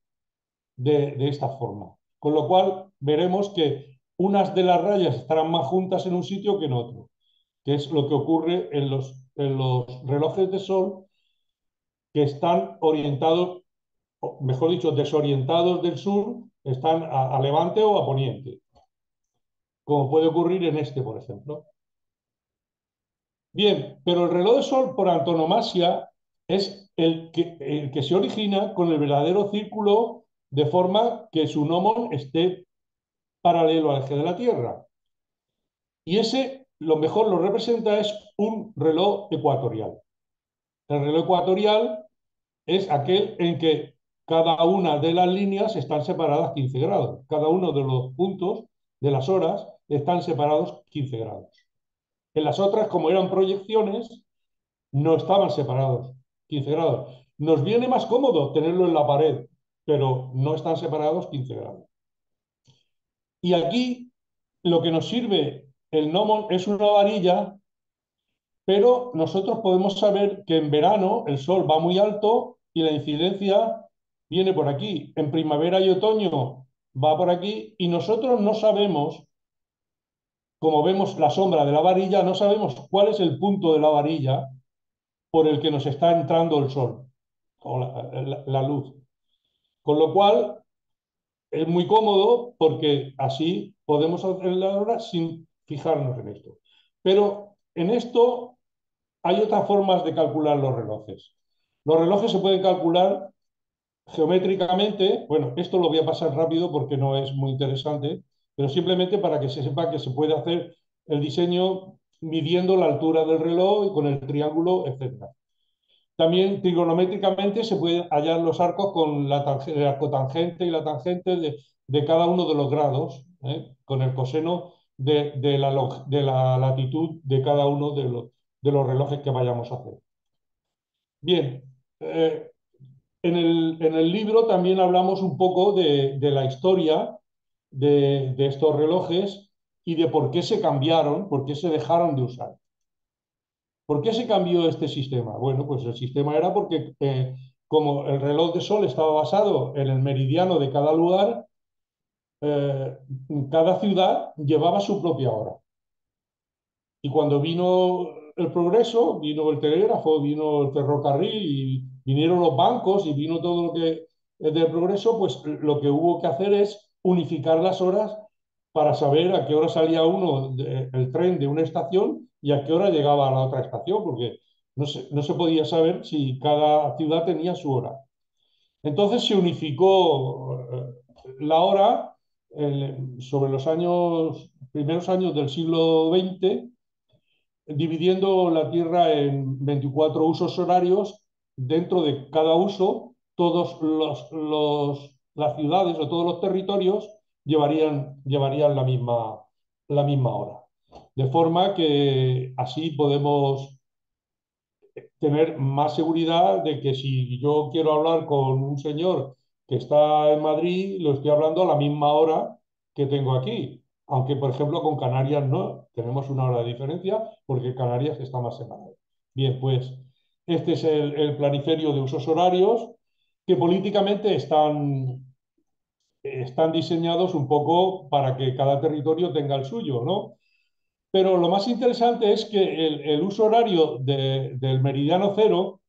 [SPEAKER 2] de esta forma. Con lo cual veremos que unas de las rayas estarán más juntas en un sitio que en otro, que es lo que ocurre en los relojes de sol que están orientados, o mejor dicho, desorientados del sur, están a levante o a poniente, como puede ocurrir en este, por ejemplo. Bien, pero el reloj de sol por antonomasia es el que se origina con el verdadero círculo de forma que su gnomon esté paralelo al eje de la Tierra. Y ese lo mejor lo representa es un reloj ecuatorial. El reloj ecuatorial es aquel en que cada una de las líneas están separadas 15 grados. Cada uno de los puntos de las horas están separados 15 grados. En las otras, como eran proyecciones, no estaban separados 15 grados. Nos viene más cómodo tenerlo en la pared, pero no están separados 15 grados. Y aquí lo que nos sirve el gnomon es una varilla, pero nosotros podemos saber que en verano el sol va muy alto y la incidencia viene por aquí. En primavera y otoño va por aquí y nosotros no sabemos, como vemos la sombra de la varilla, no sabemos cuál es el punto de la varilla por el que nos está entrando el sol o la luz. Con lo cual es muy cómodo porque así podemos hacer la hora sin fijarnos en esto. Pero en esto hay otras formas de calcular los relojes. Los relojes se pueden calcular geométricamente. Bueno, esto lo voy a pasar rápido porque no es muy interesante, pero simplemente para que se sepa que se puede hacer el diseño midiendo la altura del reloj y con el triángulo, etc. También trigonométricamente se pueden hallar los arcos con el arcotangente y la tangente de cada uno de los grados, con el coseno de la latitud de cada uno de los relojes que vayamos a hacer. Bien, en el libro también hablamos un poco de la historia de estos relojes y de por qué se cambiaron, por qué se dejaron de usar. ¿Por qué se cambió este sistema? Bueno, pues el sistema era porque como el reloj de sol estaba basado en el meridiano de cada lugar, eh, cada ciudad llevaba su propia hora. Y cuando vino el progreso, vino el telégrafo, vino el ferrocarril y vinieron los bancos y vino todo lo que es del progreso, pues lo que hubo que hacer es unificar las horas para saber a qué hora salía el tren de una estación y a qué hora llegaba a la otra estación, porque no se podía saber si cada ciudad tenía su hora. Entonces se unificó la hora sobre los primeros años del siglo XX, dividiendo la Tierra en 24 usos horarios. Dentro de cada uso, las ciudades o todos los territorios llevarían la misma hora. De forma que así podemos tener más seguridad de que si yo quiero hablar con un señor que está en Madrid, lo estoy hablando a la misma hora que tengo aquí. Aunque, por ejemplo, con Canarias no, tenemos una hora de diferencia porque Canarias está más separado. Bien, pues este es el planiferio de usos horarios que políticamente están diseñados un poco para que cada territorio tenga el suyo, ¿no? Pero lo más interesante es que el uso horario del meridiano cero,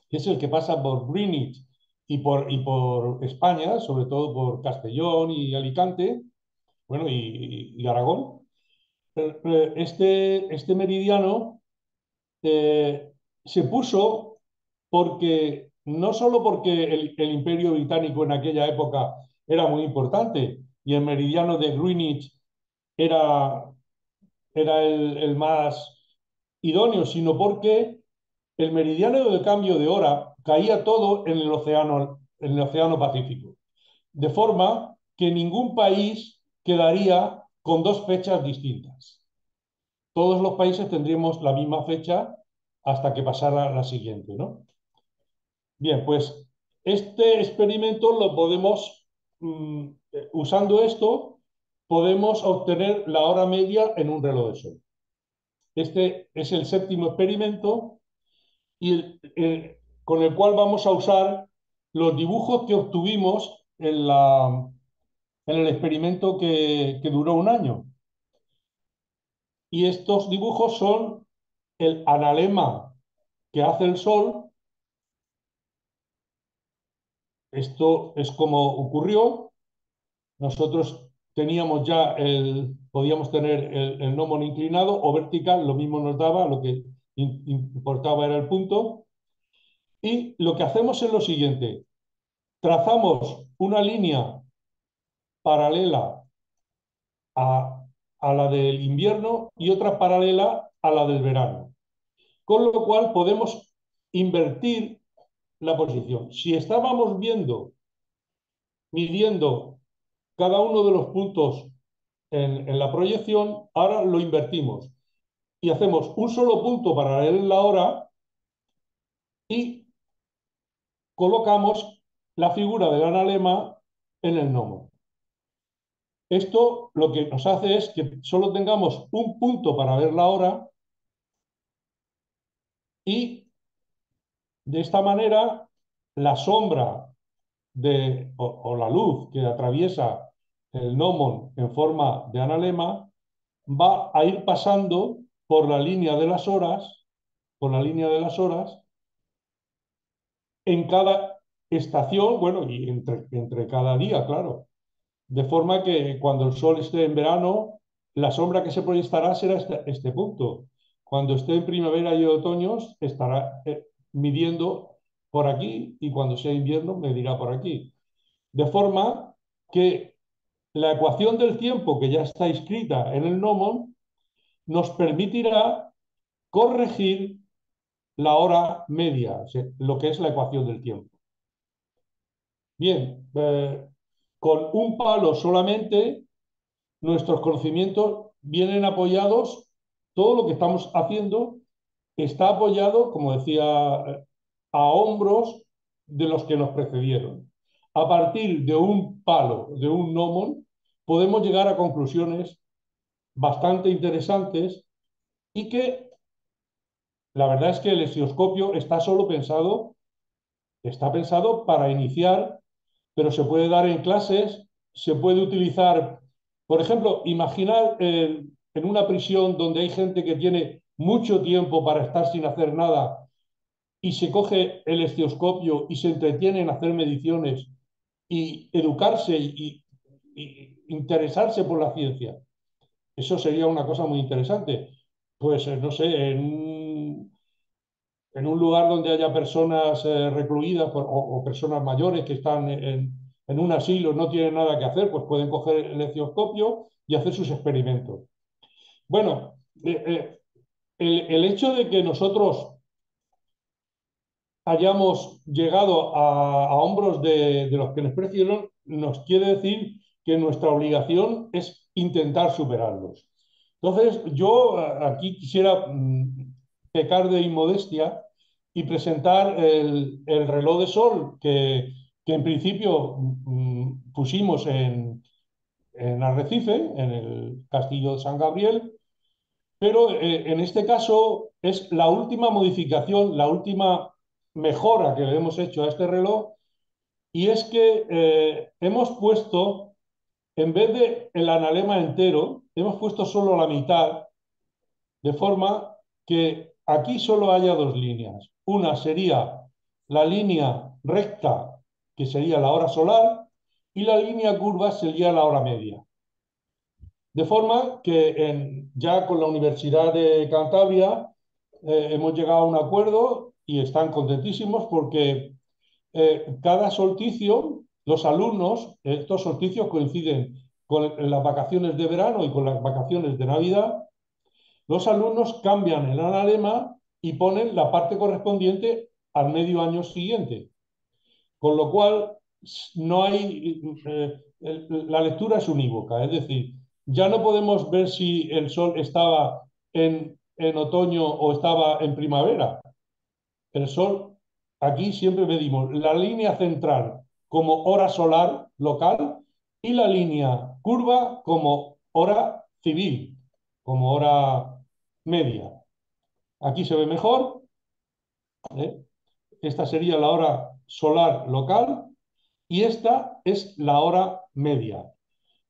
[SPEAKER 2] que es el que pasa por Greenwich y por España, sobre todo por Castellón y Alicante, bueno, y Aragón, este meridiano se puso porque, no solo porque el Imperio Británico en aquella época era muy importante y el meridiano de Greenwich era, era el más idóneo, sino porque el meridiano de cambio de hora caía todo en el océano Pacífico. De forma que ningún país quedaría con dos fechas distintas. Todos los países tendríamos la misma fecha hasta que pasara la siguiente, ¿no? Bien, pues este experimento lo podemos, usando esto, podemos obtener la hora media en un reloj de sol. Este es el séptimo experimento y con el cual vamos a usar los dibujos que obtuvimos en el experimento que duró un año. Y estos dibujos son el analema que hace el Sol. Esto es como ocurrió. Nosotros teníamos ya podíamos tener el gnomon inclinado o vertical, lo mismo nos daba, lo que importaba era el punto. Y lo que hacemos es lo siguiente: trazamos una línea paralela a, a la del invierno y otra paralela a la del verano. Con lo cual podemos invertir la posición. Si estábamos midiendo cada uno de los puntos en la proyección, ahora lo invertimos y hacemos un solo punto para leer la hora y colocamos la figura del analema en el gnomo. Esto lo que nos hace es que solo tengamos un punto para ver la hora y de esta manera la sombra o la luz que atraviesa el gnomon en forma de analema va a ir pasando por la línea de las horas, por la línea de las horas, en cada estación, bueno, y entre cada día, claro. De forma que cuando el sol esté en verano, la sombra que se proyectará será este punto. Cuando esté en primavera y otoño, estará midiendo por aquí, y cuando sea invierno, medirá por aquí. De forma que la ecuación del tiempo que ya está escrita en el gnomon nos permitirá corregir la hora media, o sea, lo que es la ecuación del tiempo. Bien, con un palo solamente, nuestros conocimientos vienen apoyados, todo lo que estamos haciendo está apoyado, como decía, a hombros de los que nos precedieron. A partir de un palo, de un gnomon, podemos llegar a conclusiones bastante interesantes y que la verdad es que el estetoscopio está pensado para iniciar, pero se puede dar en clases, se puede utilizar, por ejemplo, imaginar en una prisión donde hay gente que tiene mucho tiempo para estar sin hacer nada y se coge el estetoscopio y se entretiene en hacer mediciones y educarse y interesarse por la ciencia. Eso sería una cosa muy interesante. Pues no sé, en un lugar donde haya personas recluidas o personas mayores que están en un asilo, no tienen nada que hacer, pues pueden coger el estetoscopio y hacer sus experimentos. Bueno, el hecho de que nosotros hayamos llegado a hombros de los que nos precedieron nos quiere decir que nuestra obligación es intentar superarlos. Entonces, yo aquí quisiera pecar de inmodestia y presentar el reloj de sol que en principio pusimos en Arrecife, en el Castillo de San Gabriel, pero en este caso es la última modificación, la última mejora que le hemos hecho a este reloj, y es que hemos puesto, en vez de el analema entero, hemos puesto solo la mitad, de forma que aquí solo haya dos líneas. Una sería la línea recta, que sería la hora solar, y la línea curva sería la hora media. De forma que ya con la Universidad de Cantabria hemos llegado a un acuerdo y están contentísimos porque cada solsticio, los alumnos, estos solsticios coinciden con las vacaciones de verano y con las vacaciones de Navidad, los alumnos cambian el analema y ponen la parte correspondiente al medio año siguiente. Con lo cual, no hay, la lectura es unívoca, es decir, ya no podemos ver si el sol estaba en otoño o estaba en primavera. El sol, aquí siempre medimos la línea central como hora solar local y la línea curva como hora civil, como hora media. Aquí se ve mejor, ¿eh? Esta sería la hora solar local y esta es la hora media.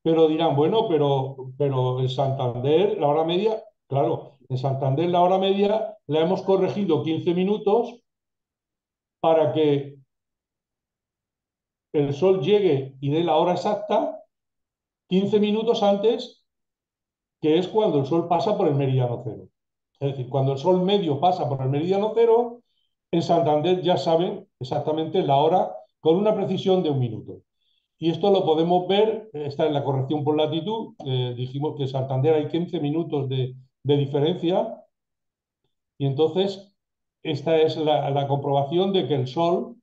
[SPEAKER 2] Pero dirán, bueno, pero en Santander la hora media, claro, en Santander la hora media la hemos corregido 15 minutos para que el sol llegue y dé la hora exacta 15 minutos antes, que es cuando el sol pasa por el meridiano cero. Es decir, cuando el sol medio pasa por el meridiano cero, en Santander ya saben exactamente la hora con una precisión de 1 minuto. Y esto lo podemos ver, está en la corrección por latitud, dijimos que en Santander hay 15 minutos de diferencia, y entonces esta es la comprobación de que el Sol,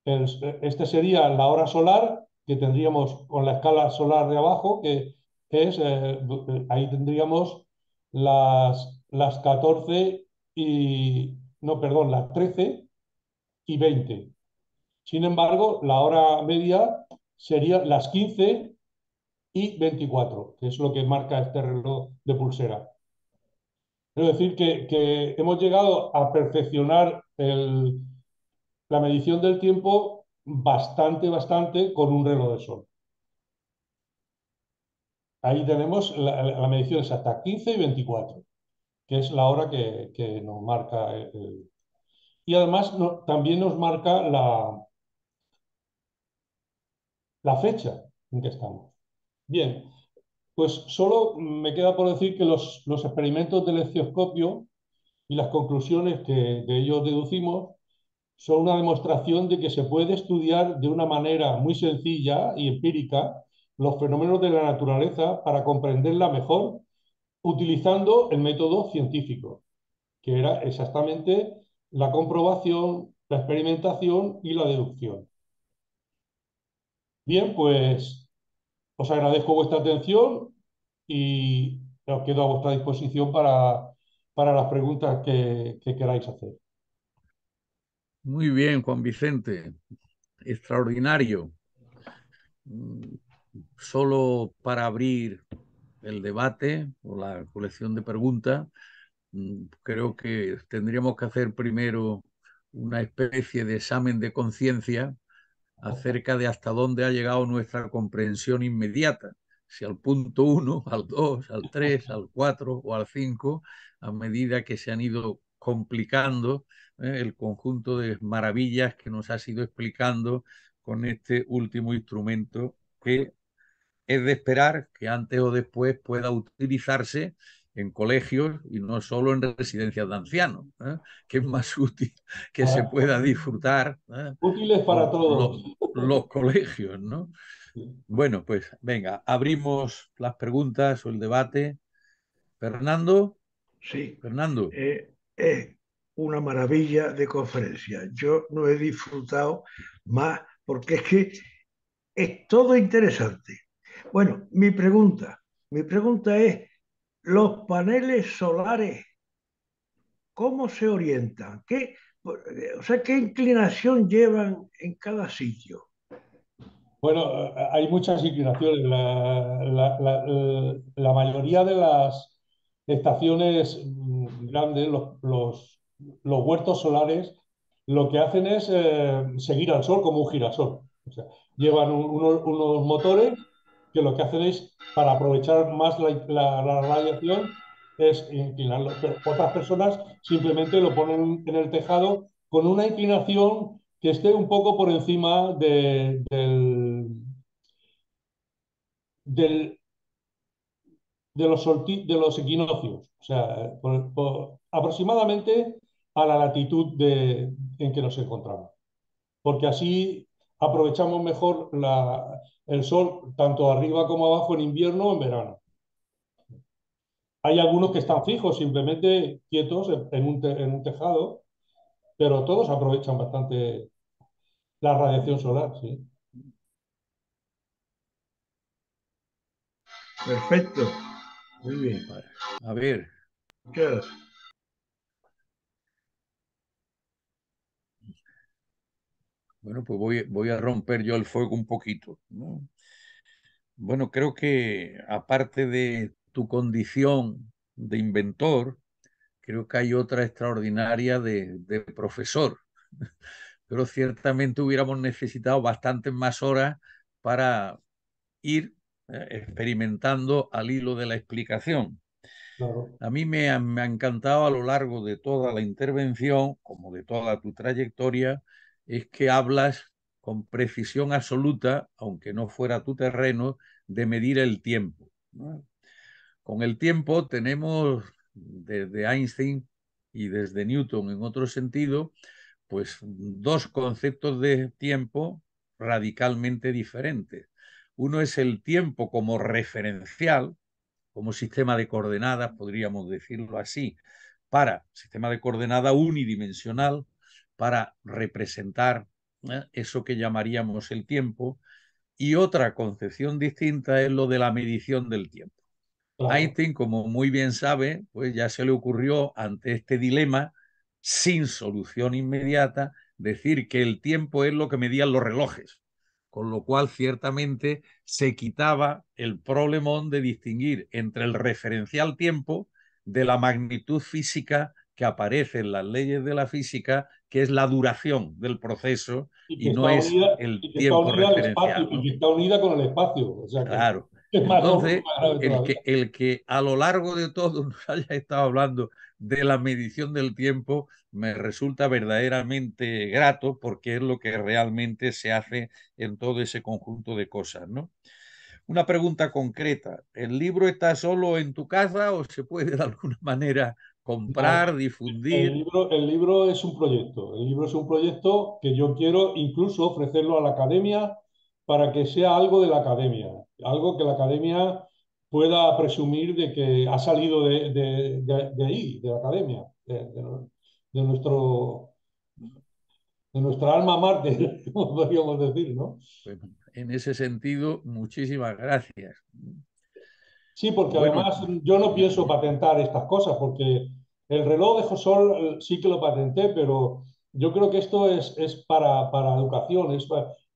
[SPEAKER 2] este sería la hora solar que tendríamos con la escala solar de abajo, que es, ahí tendríamos las 14 y, no, perdón, las 13:20. Sin embargo, la hora media sería las 15:24, que es lo que marca este reloj de pulsera. Es decir, que hemos llegado a perfeccionar la medición del tiempo bastante con un reloj de sol. Ahí tenemos la medición exacta, 15:24, que es la hora que nos marca. Y además también nos marca la fecha en que estamos. Bien, pues solo me queda por decir que los experimentos del escioscopio y las conclusiones que de ellos deducimos son una demostración de que se puede estudiar de una manera muy sencilla y empírica los fenómenos de la naturaleza para comprenderla mejor utilizando el método científico, que era exactamente la comprobación, la experimentación y la deducción. Bien, pues os agradezco vuestra atención y os quedo a vuestra disposición para las preguntas que queráis hacer.
[SPEAKER 1] Muy bien, Juan Vicente, extraordinario. Mm, Solo para abrir el debate o la colección de preguntas, creo que tendríamos que hacer primero una especie de examen de conciencia acerca de hasta dónde ha llegado nuestra comprensión inmediata, si al punto uno, al 2, al 3, al 4 o al 5, a medida que se han ido complicando el conjunto de maravillas que nos has ido explicando con este último instrumento que es de esperar que antes o después pueda utilizarse en colegios y no solo en residencias de ancianos, que es más útil que se
[SPEAKER 2] Para,
[SPEAKER 1] pueda disfrutar
[SPEAKER 2] útiles para
[SPEAKER 1] por
[SPEAKER 2] todos.
[SPEAKER 1] los colegios, ¿no? Bueno, pues venga, abrimos las preguntas o el debate. Fernando,
[SPEAKER 3] Sí,
[SPEAKER 1] Fernando,
[SPEAKER 3] es una maravilla de conferencia. Yo no he disfrutado más porque es que es todo interesante. Bueno, mi pregunta es, ¿los paneles solares cómo se orientan? O sea, ¿qué inclinación llevan en cada sitio?
[SPEAKER 2] Bueno, hay muchas inclinaciones. La mayoría de las estaciones grandes, los huertos solares, lo que hacen es seguir al sol como un girasol. O sea, llevan unos motores que lo que hacen es, para aprovechar más la radiación, es inclinarlo. Pero otras personas simplemente lo ponen en el tejado con una inclinación que esté un poco por encima del- de los equinoccios, o sea, aproximadamente a la latitud en que nos encontramos, porque así aprovechamos mejor el sol tanto arriba como abajo en invierno o en verano. Hay algunos que están fijos, simplemente quietos en un tejado, pero todos aprovechan bastante la radiación solar, sí.
[SPEAKER 3] Perfecto. Muy bien.
[SPEAKER 1] A ver,
[SPEAKER 3] Muchas gracias.
[SPEAKER 1] bueno, pues voy a romper yo el fuego un poquito, ¿no? Bueno, creo que aparte de tu condición de inventor, creo que hay otra extraordinaria de profesor. Pero ciertamente hubiéramos necesitado bastantes más horas para ir experimentando al hilo de la explicación.
[SPEAKER 2] Claro.
[SPEAKER 1] A mí me ha encantado a lo largo de toda la intervención, como de toda tu trayectoria, es que hablas con precisión absoluta, aunque no fuera tu terreno, de medir el tiempo, ¿no? Con el tiempo tenemos desde Einstein y desde Newton en otro sentido, pues dos conceptos de tiempo radicalmente diferentes. Uno es el tiempo como referencial, como sistema de coordenadas, podríamos decirlo así, para sistema de coordenadas unidimensional, para representar eso que llamaríamos el tiempo, y otra concepción distinta es lo de la medición del tiempo.
[SPEAKER 2] Claro.
[SPEAKER 1] Einstein, como muy bien sabe, pues ya se le ocurrió ante este dilema, sin solución inmediata, decir que el tiempo es lo que medían los relojes, con lo cual ciertamente se quitaba el problemón de distinguir entre el referencial tiempo de la magnitud física que aparece en las leyes de la física, que es la duración del proceso y no es el
[SPEAKER 2] Y que está
[SPEAKER 1] tiempo
[SPEAKER 2] unida al espacio,
[SPEAKER 1] referencial,
[SPEAKER 2] y
[SPEAKER 1] ¿no?
[SPEAKER 2] que está unida con el espacio. O sea que
[SPEAKER 1] Claro.
[SPEAKER 2] es más obvio y
[SPEAKER 1] Entonces,
[SPEAKER 2] más grave todavía.
[SPEAKER 1] el que a lo largo de todo nos haya estado hablando de la medición del tiempo me resulta verdaderamente grato porque es lo que realmente se hace en todo ese conjunto de cosas, ¿no? Una pregunta concreta. ¿El libro está solo en tu casa o se puede de alguna manera
[SPEAKER 2] No,
[SPEAKER 1] comprar, difundir?
[SPEAKER 2] el libro es un proyecto. El libro es un proyecto que yo quiero incluso ofrecerlo a la academia para que sea algo de la academia, algo que la academia pueda presumir de que ha salido de ahí, de la academia, de nuestro, de nuestra alma mater, como podríamos decir, ¿no?
[SPEAKER 1] Pues, en ese sentido, muchísimas gracias.
[SPEAKER 2] Sí, porque
[SPEAKER 1] Bueno,
[SPEAKER 2] además yo no pienso patentar estas cosas, porque el reloj de Josol sí que lo patenté, pero yo creo que esto es para educación,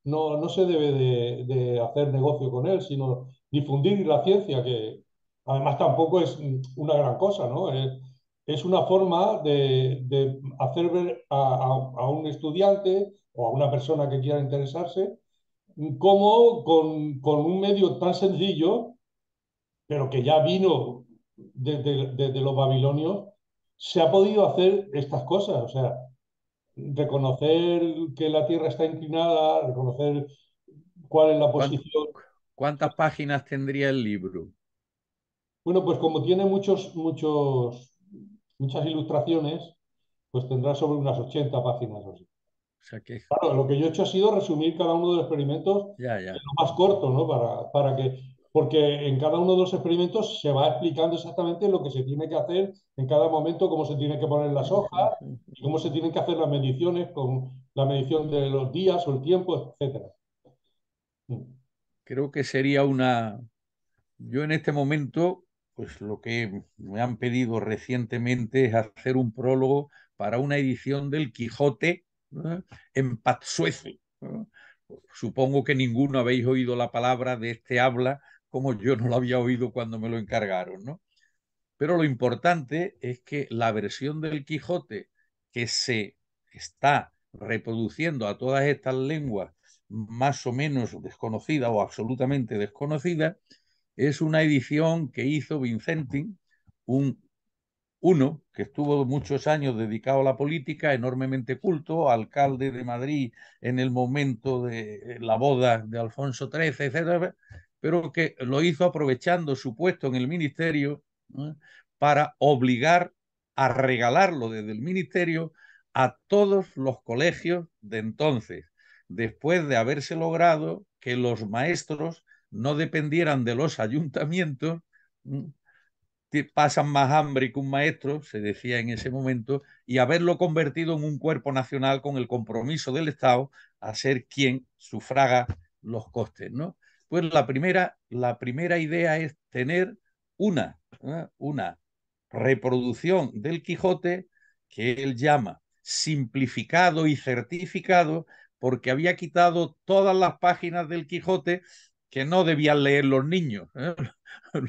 [SPEAKER 2] no, no se debe de hacer negocio con él, sino difundir la ciencia, que además tampoco es una gran cosa, ¿no? Es una forma de hacer ver a un estudiante o a una persona que quiera interesarse cómo con un medio tan sencillo pero que ya vino desde los babilonios, se ha podido hacer estas cosas. O sea, reconocer que la Tierra está inclinada, reconocer cuál es la posición.
[SPEAKER 1] ¿cuántas páginas tendría el libro?
[SPEAKER 2] Bueno, pues como tiene muchas ilustraciones, pues tendrá sobre unas 80 páginas o así.
[SPEAKER 1] O sea que,
[SPEAKER 2] Claro, lo que yo he hecho ha sido resumir cada uno de los experimentos
[SPEAKER 1] ya,
[SPEAKER 2] en
[SPEAKER 1] ya.
[SPEAKER 2] lo más corto, ¿no? Porque en cada uno de los experimentos se va explicando exactamente lo que se tiene que hacer en cada momento, cómo se tienen que poner las hojas y cómo se tienen que hacer las mediciones con la medición de los días o el tiempo, etcétera.
[SPEAKER 1] Creo que sería una... Yo en este momento, pues lo que me han pedido recientemente es hacer un prólogo para una edición del Quijote, ¿no?, en Patsuezo, ¿no? Supongo que ninguno habéis oído la palabra de este habla como yo no lo había oído cuando me lo encargaron, ¿no? Pero lo importante es que la versión del Quijote que se está reproduciendo a todas estas lenguas más o menos desconocidas o absolutamente desconocidas es una edición que hizo Vincentin, uno que estuvo muchos años dedicado a la política, enormemente culto, alcalde de Madrid en el momento de la boda de Alfonso XIII, etcétera, pero que lo hizo aprovechando su puesto en el ministerio, ¿no?, para obligar a regalarlo desde el ministerio a todos los colegios de entonces, después de haberse logrado que los maestros no dependieran de los ayuntamientos. Pasan más hambre que un maestro, se decía en ese momento, y haberlo convertido en un cuerpo nacional con el compromiso del Estado a ser quien sufraga los costes, ¿no? Pues la primera idea es tener una reproducción del Quijote que él llama simplificado y certificado, porque había quitado todas las páginas del Quijote que no debían leer los niños,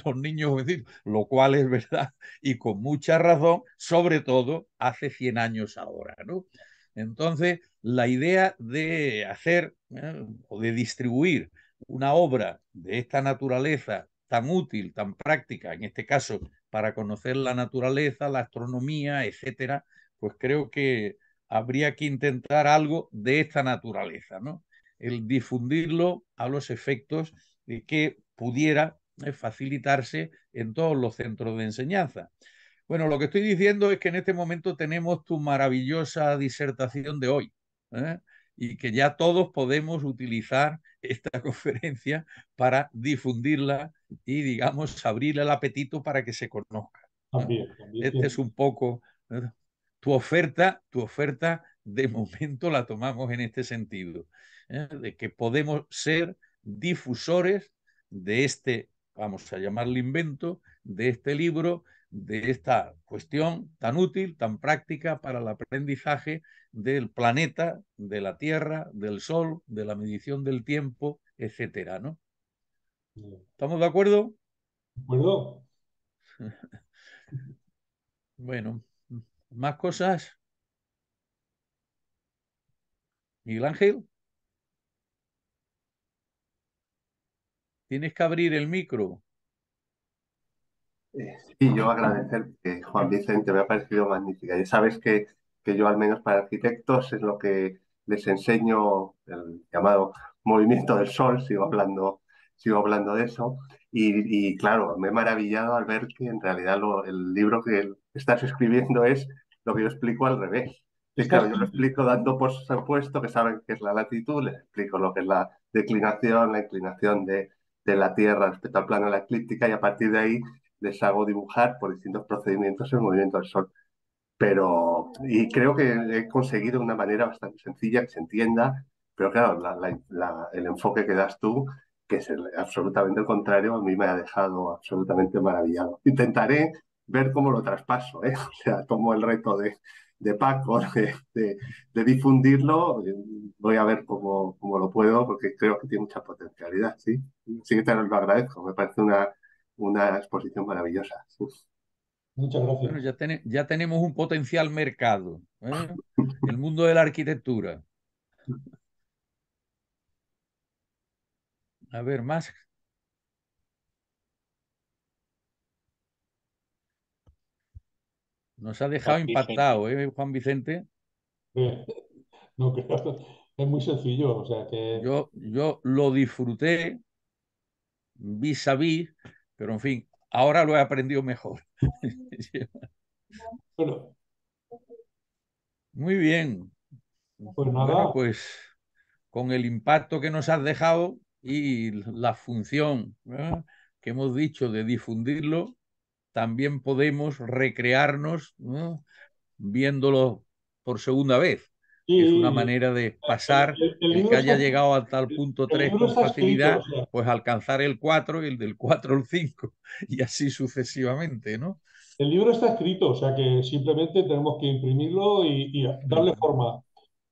[SPEAKER 1] los niños jovencitos, lo cual es verdad y con mucha razón, sobre todo hace 100 años ahora, ¿no? Entonces, la idea de hacer o de distribuir una obra de esta naturaleza tan útil, tan práctica, en este caso para conocer la naturaleza, la astronomía, etcétera, pues creo que habría que intentar algo de esta naturaleza, ¿no? El difundirlo a los efectos de que pudiera facilitarse en todos los centros de enseñanza. Bueno, lo que estoy diciendo es que en este momento tenemos tu maravillosa disertación de hoy, ¿eh? Y que ya todos podemos utilizar esta conferencia para difundirla y, digamos, abrir el apetito para que se conozca, ¿eh?
[SPEAKER 2] También, también
[SPEAKER 1] Este
[SPEAKER 2] tiene.
[SPEAKER 1] es un poco tu oferta de momento la tomamos en este sentido, de que podemos ser difusores de este, vamos a llamarlo invento, de este libro, de esta cuestión tan útil, tan práctica para el aprendizaje del planeta, de la Tierra, del Sol, de la medición del tiempo, etcétera, ¿no? ¿Estamos de acuerdo?
[SPEAKER 2] ¿De acuerdo?
[SPEAKER 1] Bueno, más cosas. Miguel Ángel, tienes que abrir el micro.
[SPEAKER 4] Sí, yo agradecer que Juan Vicente me ha parecido magnífica. Ya sabes que yo, al menos para arquitectos, es lo que les enseño, el llamado movimiento del sol, sigo hablando de eso. Y claro, me he maravillado al ver que en realidad el libro que estás escribiendo es lo que yo explico al revés. Y
[SPEAKER 2] Está
[SPEAKER 4] claro, yo lo
[SPEAKER 2] escrito.
[SPEAKER 4] explico dando por supuesto que saben qué es la latitud, les explico lo que es la declinación, la inclinación de la Tierra respecto al plano de la eclíptica, y a partir de ahí les hago dibujar por distintos procedimientos el movimiento del Sol. Y creo que he conseguido de una manera bastante sencilla que se entienda, pero claro, el enfoque que das tú, que es absolutamente el contrario, a mí me ha dejado absolutamente maravillado. Intentaré ver cómo lo traspaso, ¿eh? O sea, tomo el reto de Paco de difundirlo, voy a ver cómo lo puedo, porque creo que tiene mucha potencialidad, ¿sí? Sí que te lo agradezco, me parece una exposición maravillosa. Sí.
[SPEAKER 2] Muchas
[SPEAKER 1] Bueno,
[SPEAKER 2] gracias.
[SPEAKER 1] ya tenemos un potencial mercado, ¿eh? El mundo de la arquitectura. A ver, más. Nos ha dejado
[SPEAKER 5] Juan Vicente.
[SPEAKER 1] impactado, ¿eh, Juan Vicente?
[SPEAKER 2] Bien. No creo, es muy sencillo, o sea que,
[SPEAKER 1] Yo lo disfruté vis a vis, pero en fin, ahora lo he aprendido mejor.
[SPEAKER 2] bueno,
[SPEAKER 1] Muy bien.
[SPEAKER 2] pues
[SPEAKER 1] Bueno,
[SPEAKER 2] nada,
[SPEAKER 1] pues con el impacto que nos has dejado y la función, ¿eh?, que hemos dicho de difundirlo, también podemos recrearnos, ¿no?, viéndolo por segunda vez, que es una
[SPEAKER 2] sí,
[SPEAKER 1] manera de
[SPEAKER 2] el,
[SPEAKER 1] pasar
[SPEAKER 2] el
[SPEAKER 1] el que
[SPEAKER 2] libro está,
[SPEAKER 1] haya llegado a tal punto
[SPEAKER 2] el
[SPEAKER 1] 3
[SPEAKER 2] libro
[SPEAKER 1] con
[SPEAKER 2] está escrito, o
[SPEAKER 1] facilidad,
[SPEAKER 2] sea,
[SPEAKER 1] pues alcanzar el 4 y el del 4 el 5 y así sucesivamente, ¿no?
[SPEAKER 2] el libro está escrito, o sea que simplemente tenemos que imprimirlo y darle forma.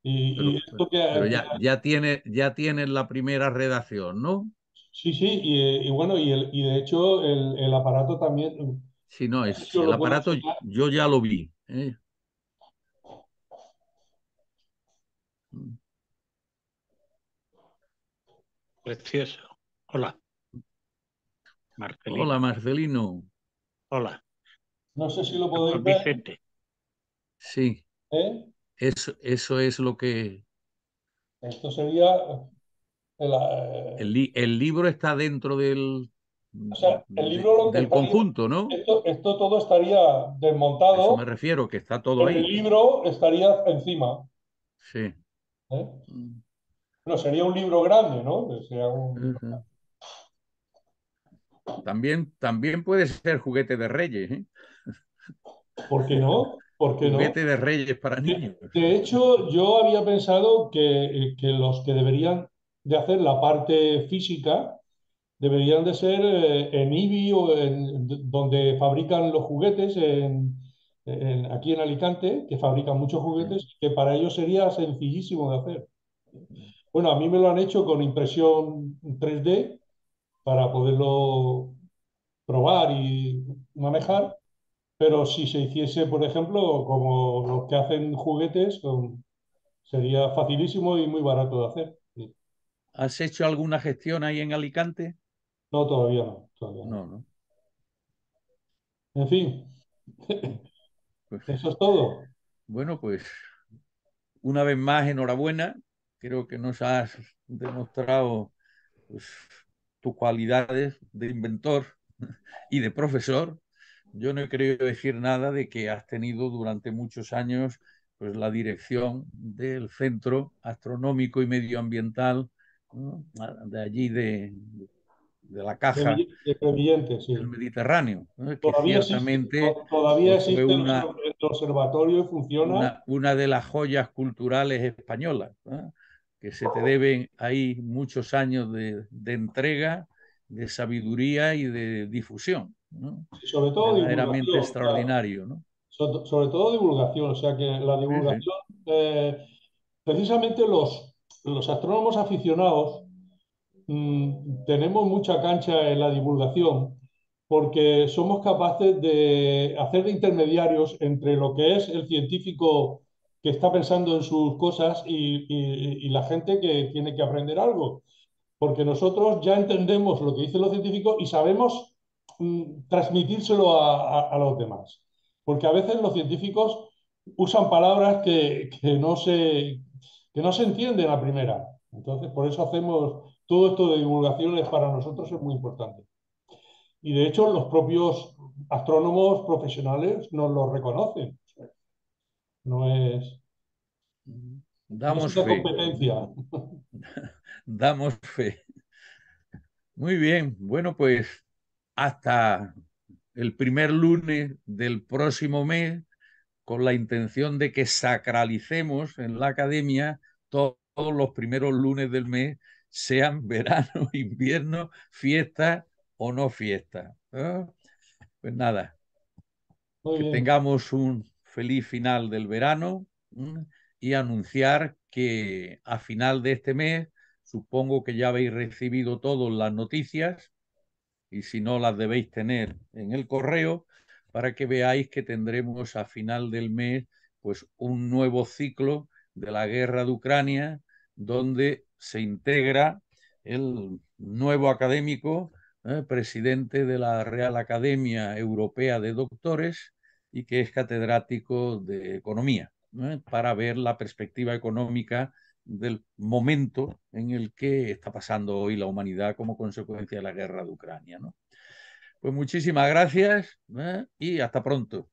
[SPEAKER 2] Y esto
[SPEAKER 1] Pero ya tienes la primera redacción, ¿no?
[SPEAKER 2] sí, sí, y bueno, y de hecho el aparato también, no
[SPEAKER 1] Si no,
[SPEAKER 2] sé
[SPEAKER 1] es
[SPEAKER 2] si os
[SPEAKER 1] el
[SPEAKER 2] lo puedo
[SPEAKER 1] aparato,
[SPEAKER 2] enseñar.
[SPEAKER 1] yo ya lo vi, ¿eh?
[SPEAKER 5] Precioso. Hola,
[SPEAKER 1] Hola,
[SPEAKER 5] Marcelino.
[SPEAKER 1] Marcelino.
[SPEAKER 5] Hola,
[SPEAKER 2] No sé si lo
[SPEAKER 5] Juan
[SPEAKER 2] podéis ver,
[SPEAKER 5] Vicente.
[SPEAKER 1] Sí,
[SPEAKER 2] ¿eh?
[SPEAKER 1] eso es lo que...
[SPEAKER 2] Esto sería el,
[SPEAKER 1] El libro está dentro
[SPEAKER 2] o sea, el libro lo que
[SPEAKER 1] del
[SPEAKER 2] estaría,
[SPEAKER 1] conjunto, ¿no?
[SPEAKER 2] esto todo estaría
[SPEAKER 1] A eso
[SPEAKER 2] desmontado,
[SPEAKER 1] me refiero, que está todo
[SPEAKER 2] pero el
[SPEAKER 1] ahí.
[SPEAKER 2] libro estaría encima,
[SPEAKER 1] Sí.
[SPEAKER 2] ¿eh? Bueno, sería un libro grande, ¿no? Sería
[SPEAKER 1] Ujú. También puede ser juguete de reyes, ¿eh?
[SPEAKER 2] ¿por qué no? ¿Por qué no?
[SPEAKER 1] Juguete de reyes para niños.
[SPEAKER 2] De hecho, yo había pensado que los que deberían de hacer la parte física deberían de ser en IBI o donde fabrican los juguetes, aquí en Alicante, que fabrican muchos juguetes, que para ellos sería sencillísimo de hacer. Bueno, a mí me lo han hecho con impresión 3D para poderlo probar y manejar, pero si se hiciese, por ejemplo, como los que hacen juguetes, sería facilísimo y muy barato de hacer. Sí.
[SPEAKER 1] ¿Has hecho alguna gestión ahí en Alicante?
[SPEAKER 2] No, todavía no, todavía no.
[SPEAKER 1] No, no.
[SPEAKER 2] En fin,
[SPEAKER 1] Pues,
[SPEAKER 2] eso es todo.
[SPEAKER 1] bueno, pues una vez más, enhorabuena. Creo que nos has demostrado pues, tus cualidades de inventor y de profesor. Yo no he querido decir nada de que has tenido durante muchos años pues, la dirección del Centro Astronómico y Medioambiental, ¿no? De allí de la caja
[SPEAKER 2] De Crevillente,
[SPEAKER 1] del
[SPEAKER 2] sí.
[SPEAKER 1] Mediterráneo, ¿no? Que ciertamente
[SPEAKER 2] Todavía
[SPEAKER 1] pues, fue
[SPEAKER 2] existe el observatorio y funciona.
[SPEAKER 1] una de las joyas culturales españolas, ¿no? Que se te deben ahí muchos años de entrega, de sabiduría y de difusión, ¿no?
[SPEAKER 2] Y sobre todo
[SPEAKER 1] Verdaderamente
[SPEAKER 2] divulgación, claro.
[SPEAKER 1] extraordinario, ¿no?
[SPEAKER 2] Sobre todo divulgación, o sea que la
[SPEAKER 1] Sí, sí.
[SPEAKER 2] divulgación, precisamente los astrónomos aficionados tenemos mucha cancha en la divulgación porque somos capaces de hacer de intermediarios entre lo que es el científico que está pensando en sus cosas y la gente que tiene que aprender algo. Porque nosotros ya entendemos lo que dicen los científicos y sabemos transmitírselo a los demás. Porque a veces los científicos usan palabras que no se entienden a primera. Entonces, por eso hacemos todo esto de divulgaciones para nosotros es muy importante. Y de hecho, los propios astrónomos profesionales nos lo reconocen. No es, no es
[SPEAKER 1] Damos
[SPEAKER 2] una
[SPEAKER 1] fe,
[SPEAKER 2] competencia.
[SPEAKER 1] damos fe. Muy bien, bueno, pues hasta el primer lunes del próximo mes, con la intención de que sacralicemos en la academia todos los primeros lunes del mes, sean verano, invierno, fiesta o no fiesta. ¿No? Pues nada,
[SPEAKER 2] Muy
[SPEAKER 1] que
[SPEAKER 2] bien.
[SPEAKER 1] tengamos un feliz final del verano, ¿m? Y anunciar que a final de este mes, supongo que ya habéis recibido todas las noticias y si no las debéis tener en el correo para que veáis que tendremos a final del mes pues un nuevo ciclo de la guerra de Ucrania donde se integra el nuevo académico, presidente de la Real Academia Europea de Doctores y que es catedrático de Economía, para ver la perspectiva económica del momento en el que está pasando hoy la humanidad como consecuencia de la guerra de Ucrania, ¿no? Pues muchísimas gracias, y hasta pronto.